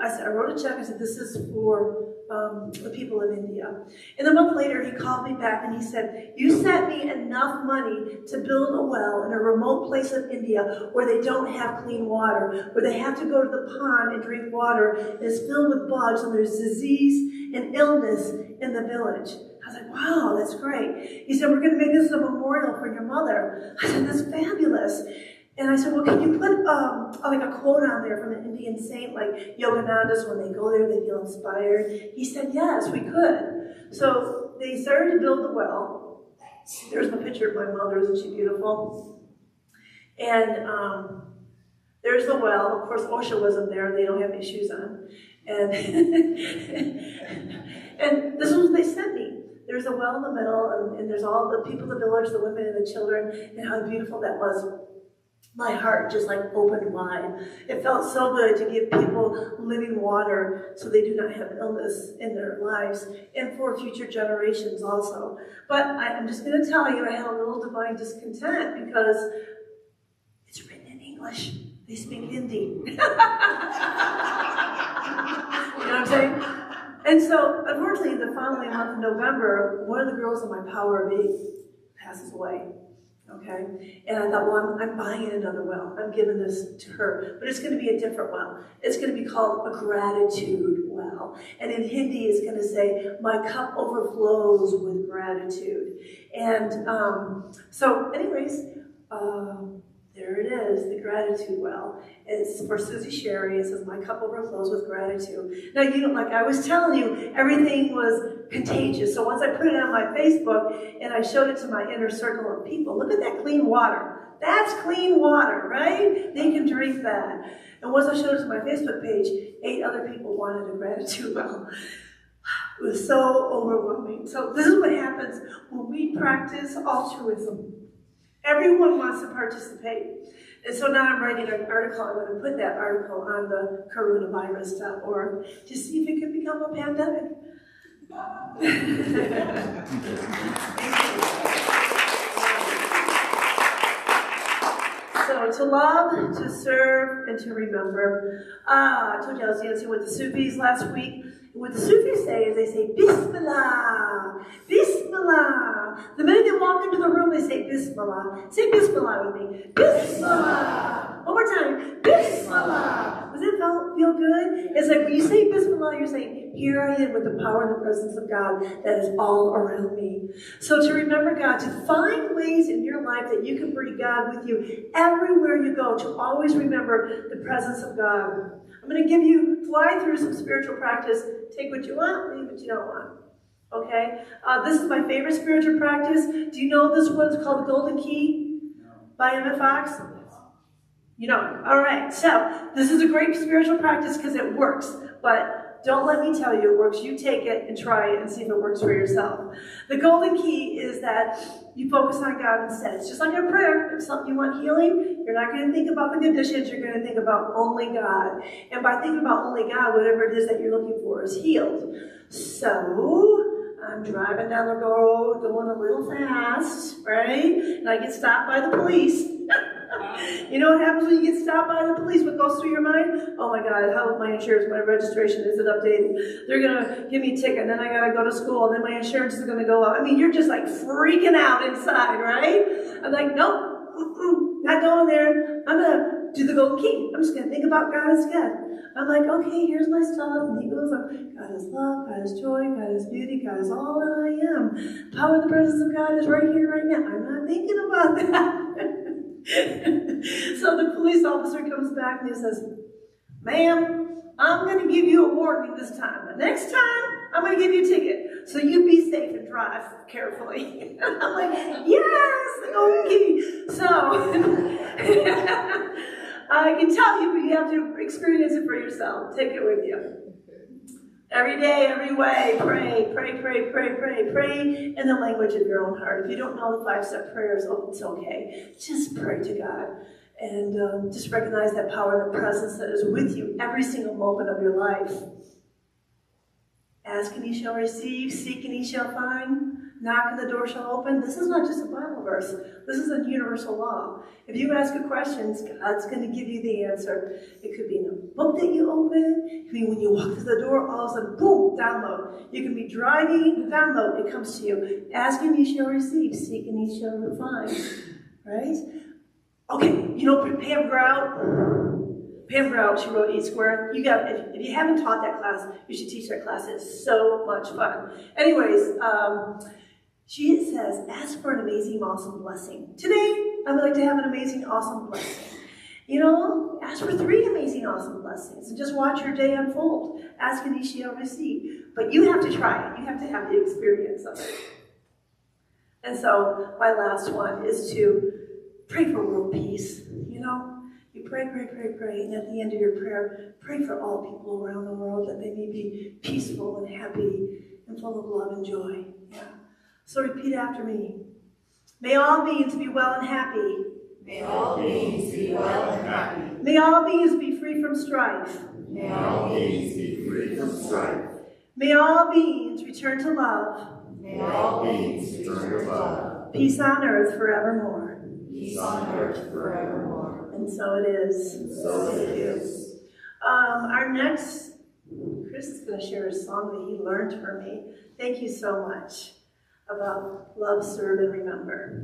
H: I wrote a check. I said, this is for the people of India. And a month later, he called me back and he said, you sent me enough money to build a well in a remote place of India where they don't have clean water, where they have to go to the pond and drink water, and it's filled with bugs, and there's disease and illness in the village. I was like, wow, that's great. He said, we're going to make this a memorial for your mother. I said, that's fabulous. And I said, well, can you put like a quote on there from an Indian saint like Yogananda's, when they go there, they feel inspired? He said, yes, we could. So they started to build the well. There's the picture of my mother. Isn't she beautiful? And there's the well. Of course, OSHA wasn't there. They don't have any shoes on. And, and this is what they sent me. There's a well in the middle, and there's all the people of the village, the women and the children, and how beautiful that was. My heart just like opened wide. It felt so good to give people living water so they do not have illness in their lives, and for future generations also. But I'm just going to tell you, I had a little divine discontent because it's written in English. They speak Hindi. You know what I'm saying? And so, unfortunately, the following month of November, one of the girls in my Power of 8 passes away. Okay? And I thought, well, I'm buying another well. I'm giving this to her. But it's going to be a different well. It's going to be called a gratitude well. And in Hindi, it's going to say, my cup overflows with gratitude. And so, anyways, there it is, the gratitude well. It's for Susie Sherry. It says, my cup overflows with gratitude. Now, you know, like I was telling you, everything was contagious. So once I put it on my Facebook and I showed it to my inner circle of people, look at that clean water. That's clean water, right? They can drink that. And once I showed it to my Facebook page, 8 other people wanted a gratitude well. It was so overwhelming. So this is what happens when we practice altruism. Everyone wants to participate. And so now I'm writing an article. I'm going to put that article on the coronavirus.org to see if it can become a pandemic. So to love, to serve, and to remember. I told you I was dancing with the Sufis last week. And what the Sufis say is they say, Bismillah, Bismillah. The minute they walk into the room, they say Bismillah. Say Bismillah with me. Bismillah. One more time. Bismillah. Does it feel good? It's like when you say Bismillah, you're saying, here I am with the power and the presence of God that is all around me. So to remember God, to find ways in your life that you can bring God with you everywhere you go, to always remember the presence of God. I'm going to fly through some spiritual practice. Take what you want, leave what you don't want. Okay? This is my favorite spiritual practice. Do you know this one's called the Golden Key by Emma Fox? You know. All right. So this is a great spiritual practice because it works. But don't let me tell you it works. You take it and try it and see if it works for yourself. The golden key is that you focus on God instead. It's just like a prayer. If something you want healing, you're not going to think about the conditions. You're going to think about only God. And by thinking about only God, whatever it is that you're looking for is healed. So I'm driving down the road, going a little fast, right? And I get stopped by the police. You know what happens when you get stopped by the police? What goes through your mind? Oh my God, how my insurance, my registration isn't updated. They're gonna give me a ticket, and then I gotta go to school, and then my insurance is gonna go up. I mean, you're just like freaking out inside, right? I'm like, nope, not going there. I'm gonna do the golden key. I'm just gonna think about God instead. I'm like, okay, here's my stuff. And he goes on. God is love, God is joy, God is beauty, God is all that I am. The power of the presence of God is right here, right now. I'm not thinking about that. So the police officer comes back and he says, ma'am, I'm going to give you a warning this time. But next time, I'm going to give you a ticket. So you be safe and drive carefully. I'm like, yes, the golden key. So I can tell you, but you have to experience it for yourself. Take it with you. Every day, every way, pray, pray, pray, pray, pray, pray in the language of your own heart. If you don't know the 5-step prayers, it's okay. Just pray to God. And just recognize that power and the presence that is with you every single moment of your life. Ask and ye shall receive, seek and ye shall find, knock and the door shall open. This is not just a Bible verse. This is a universal law. If you ask a question, God's going to give you the answer. It could be in a book that you open. It could be when you walk through the door, all of a sudden, boom, download. You can be driving, download, it comes to you. Ask and ye shall receive, seek and ye shall find. Right? Okay, you know Pam Grout, she wrote E Squared. You got, if you haven't taught that class, you should teach that class. It's so much fun. Anyways, she says, ask for an amazing, awesome blessing. Today, I would like to have an amazing, awesome blessing. You know, ask for 3 amazing, awesome blessings and just watch your day unfold. Ask and ye shall receive. But you have to try it. You have to have the experience of it. And so my last one is to pray for world peace. You know, you pray, pray, pray, pray, and at the end of your prayer, pray for all people around the world that they may be peaceful and happy and full of love and joy. Yeah. So repeat after me. May all beings be well and happy.
D: May all beings be well and happy.
H: May all beings be free from strife.
D: May all beings be free from strife.
H: May all beings return to love.
D: May all beings return to love.
H: Peace on earth forevermore.
D: Peace on earth forevermore.
H: And so it is.
D: And so it is.
H: Our next, Chris is going to share a song that he learned from me. Thank you so much. About love, serve, and remember.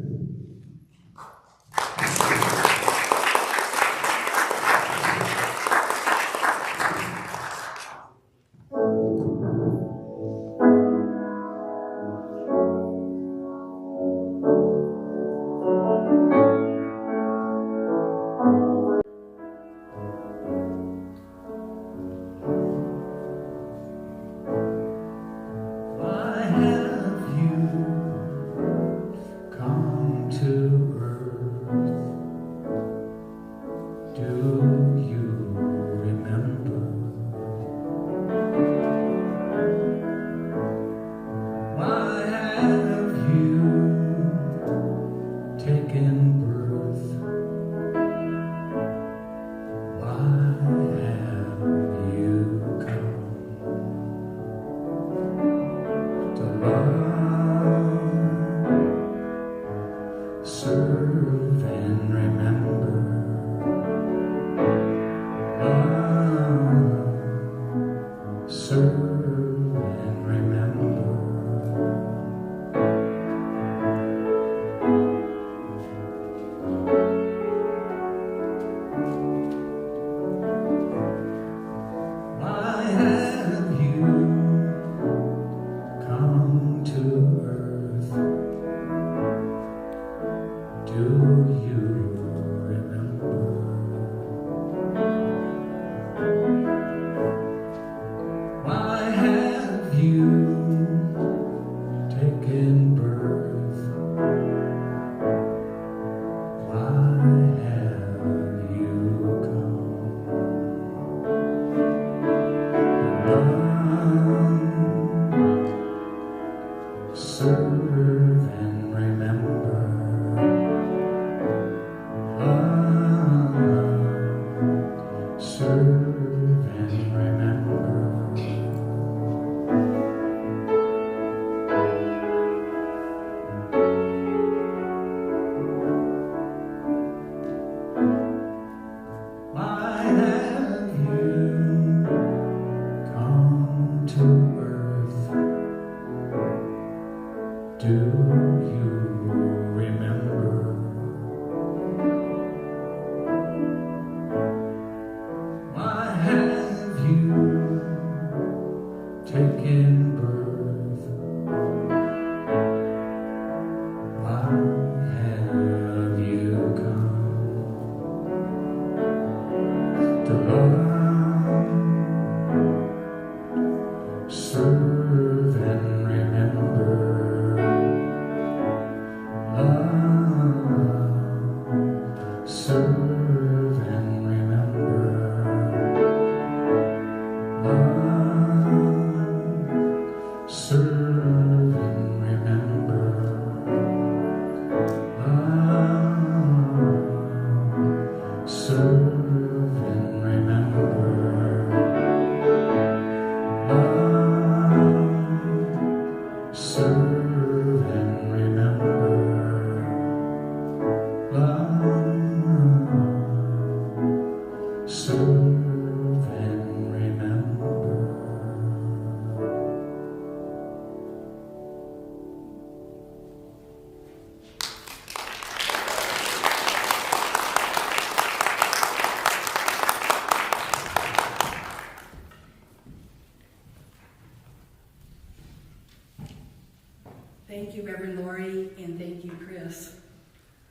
A: Thank you, Reverend Lori, and thank you, Chris.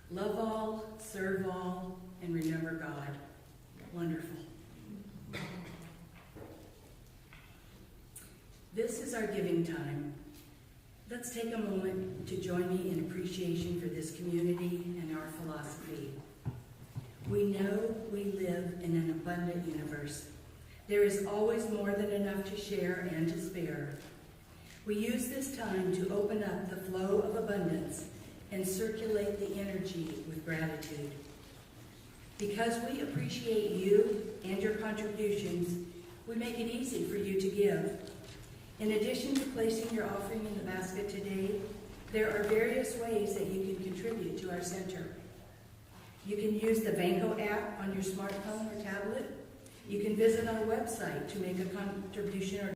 A: Love all, serve all, and remember God. Wonderful. This is our giving time. Let's take a moment to join me in appreciation for this community and our philosophy. We know we live in an abundant universe. There is always more than enough to share and to spare. We use this time to open up the flow of abundance and circulate the energy with gratitude. Because we appreciate you and your contributions, we make it easy for you to give. In addition to placing your offering in the basket today, there are various ways that you can contribute to our center. You can use the Vanco app on your smartphone or tablet. You can visit our website to make a contribution or donation.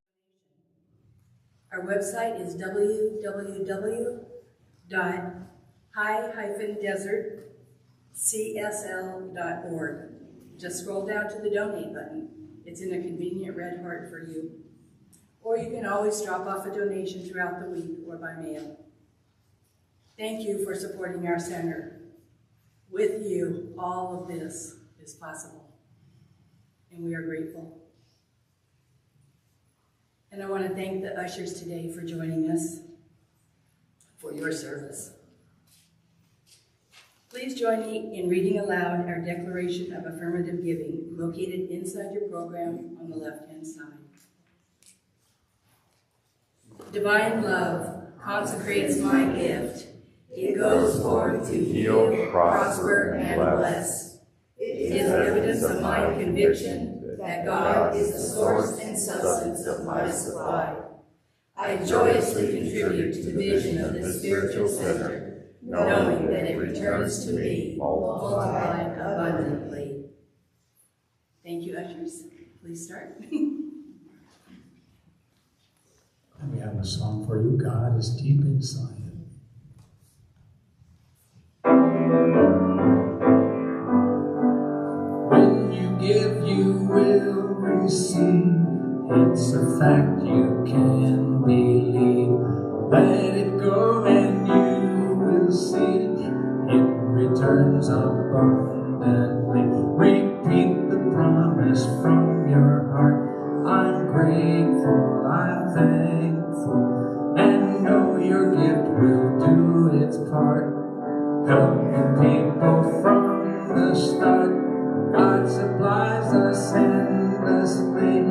A: Our website is www.high-desert-csl.org. Just scroll down to the donate button. It's in a convenient red heart for you. Or you can always drop off a donation throughout the week or by mail. Thank you for supporting our center. With you, all of this is possible, and we are grateful. And I want to thank the ushers today for joining us, for your service. Please join me in reading aloud our Declaration of Affirmative Giving, located inside your program on the left-hand side. Divine love consecrates my gift. It goes forth to heal, prosper, and bless. It is evidence of my conviction that God is the source and substance of my supply. I joyously contribute to the vision of the spiritual center, knowing that it returns to me multiplied abundantly. Thank you, ushers. Please start.
C: And we have a song for you, God is deep inside. When you give, you will receive. It's a fact you can believe. Let it go and you will see. It returns abundantly. Repeat the promise from your heart. I'm grateful, I'm thankful, and know your gift will do its part. Helping people from the start. God supplies us endlessly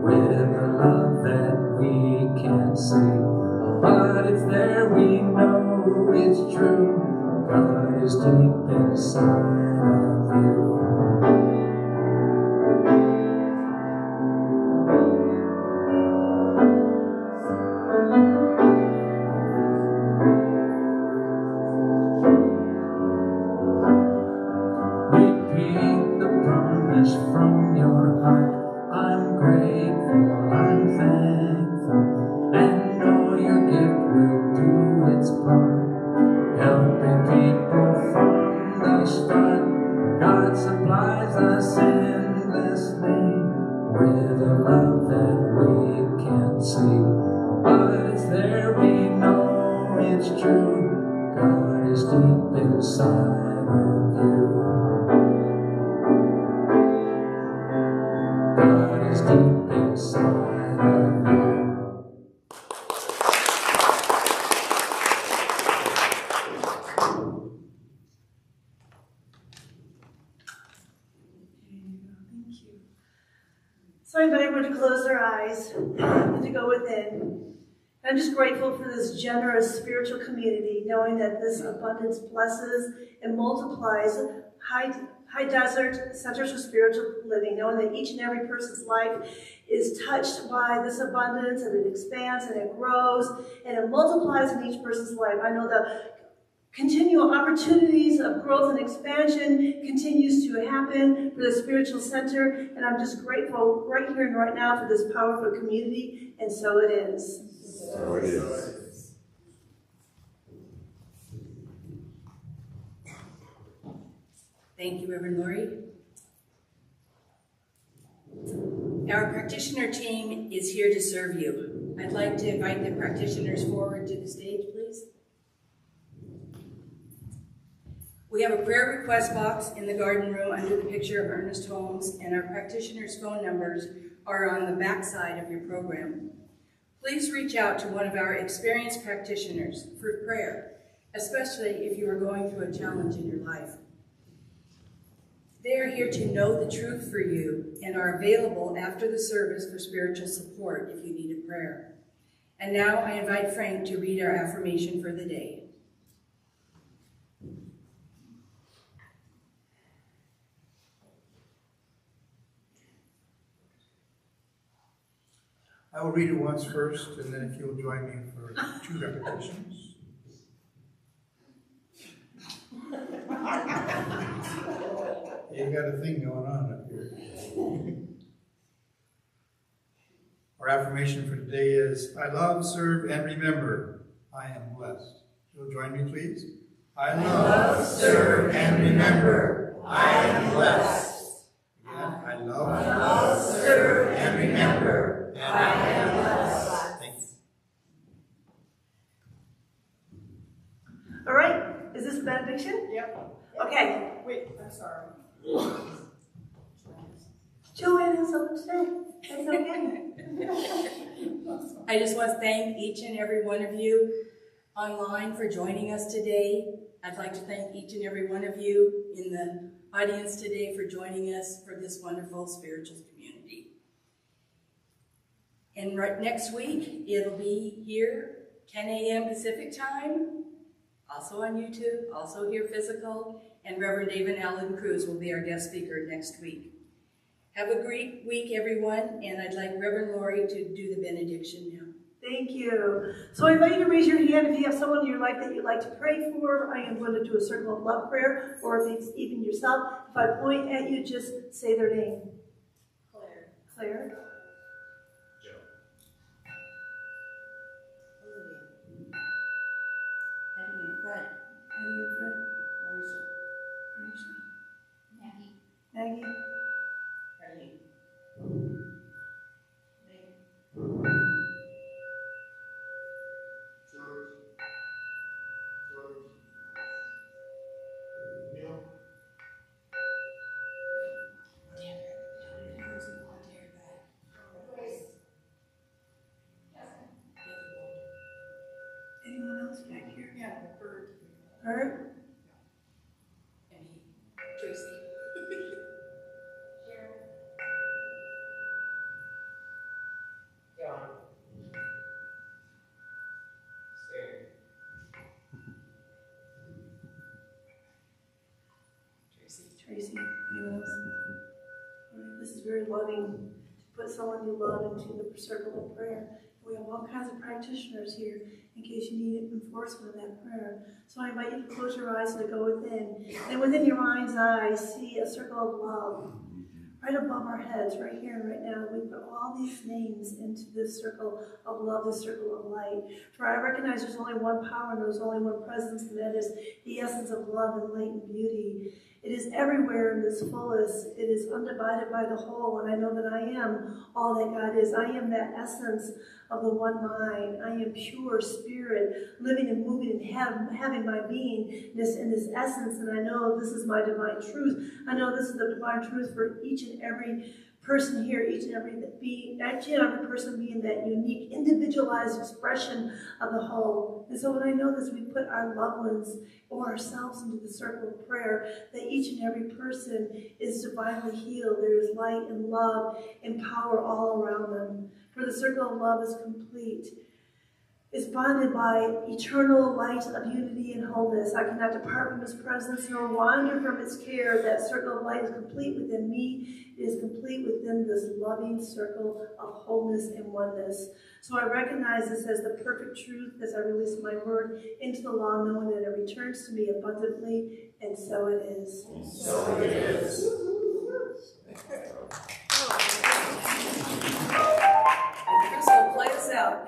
C: with a love that we can't see. But it's there, we know it's true. God is deep inside of you. From your heart, I'm grateful, I'm thankful, and know your gift will do its part. Helping people from the start. God supplies us endlessly with a love that we can't see. But it's there, we know it's true. God is deep inside of you. God is deep inside of you.
H: Thank you. So I invite everyone to close their eyes and to go within. I'm just grateful for this generous spiritual community, knowing that this abundance blesses and multiplies High Desert Centers for Spiritual Living, knowing that each and every person's life is touched by this abundance, and it expands and it grows and it multiplies in each person's life. I know the continual opportunities of growth and expansion continues to happen for the spiritual center, and I'm just grateful right here and right now for this powerful community, and so it is.
D: So it is.
A: Thank you, Reverend Lori. Our practitioner team is here to serve you. I'd like to invite the practitioners forward to the stage, please. We have a prayer request box in the garden room under the picture of Ernest Holmes, and our practitioners' phone numbers are on the back side of your program. Please reach out to one of our experienced practitioners for prayer, especially if you are going through a challenge in your life. They are here to know the truth for you and are available after the service for spiritual support if you need a prayer. And now I invite Frank to read our affirmation for the day.
E: I will read it once first, and then if you'll join me for 2 repetitions. You got a thing going on up here. Our affirmation for today is, I love, serve, and remember, I am blessed. You'll join me, please. I love, serve, and remember, I am blessed. Again, I love, serve, and remember, I am blessed. Thank you.
H: All right, is this benediction?
F: Yep.
H: Okay.
F: Wait, I'm sorry.
H: Joanne has something to say. That's okay.
A: I just want to thank each and every one of you online for joining us today. I'd like to thank each and every one of you in the audience today for joining us for this wonderful spiritual community. And right next week, it'll be here, 10 a.m. Pacific time, also on YouTube, also here physical, and Reverend David Allen Cruz will be our guest speaker next week. Have a great week, everyone, and I'd like Reverend Lori to do the benediction now.
H: Thank you. So I invite you to raise your hand if you have someone in your life that you'd like to pray for. I am going to do a circle of love prayer, or if it's even yourself. If I point at you, just say their name.
A: Claire.
H: Claire.
A: Fred.
H: Fred. Maggie. Anyone else back here?
F: Yeah, Bert.
H: Bert?
A: And Tracy.
I: John. Sarah.
H: Tracy. Anyone else? All right, this is very loving to put someone you love into the circle of prayer. We have all kinds of practitioners here in case you need enforcement of that prayer. So I invite you to close your eyes and to go within. And within your mind's eye, see a circle of love. Right above our heads, right here and right now, we put all these names into this circle of love, this circle of light. For I recognize there's only one power and there's only one presence, and that is the essence of love and light and beauty. It is everywhere in its fullest. It is undivided by the whole, and I know that I am all that God is. I am that essence of the one mind. I am pure spirit, living and moving and having my beingness in this essence, and I know this is my divine truth. I know this is the divine truth for each and every person here, each and every person being that unique, individualized expression of the whole. And so when I know this, we put our loved ones or ourselves into the circle of prayer, that each and every person is divinely healed. There is light and love and power all around them. For the circle of love is complete. It's bonded by eternal light of unity and wholeness. I cannot depart from His presence nor wander from His care. That circle of light is complete within me. It is complete within this loving circle of wholeness and oneness. So I recognize this as the perfect truth as I release my word into the law, knowing that it returns to me abundantly, and so it is.
D: And so it is.
A: Crystal, play us out.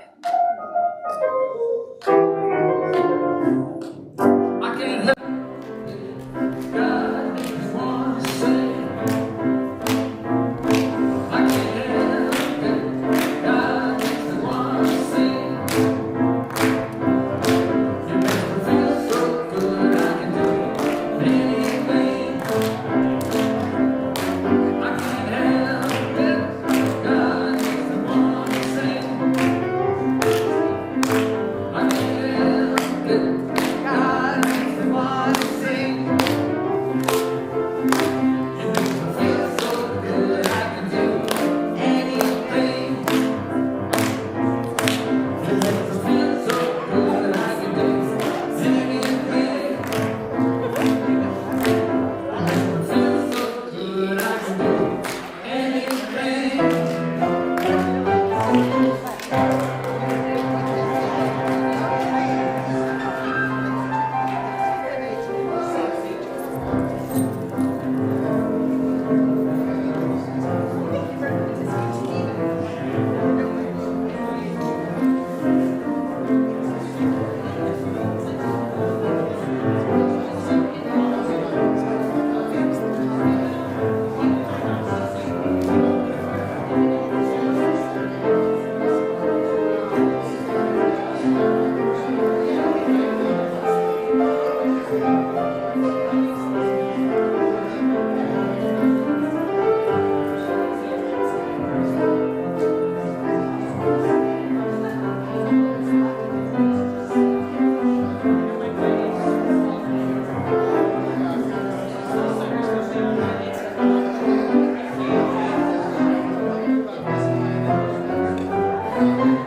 C: I can't help God wants to say. I can't help it. God wants to say. You make me feel so good. I can do anything. Thank you.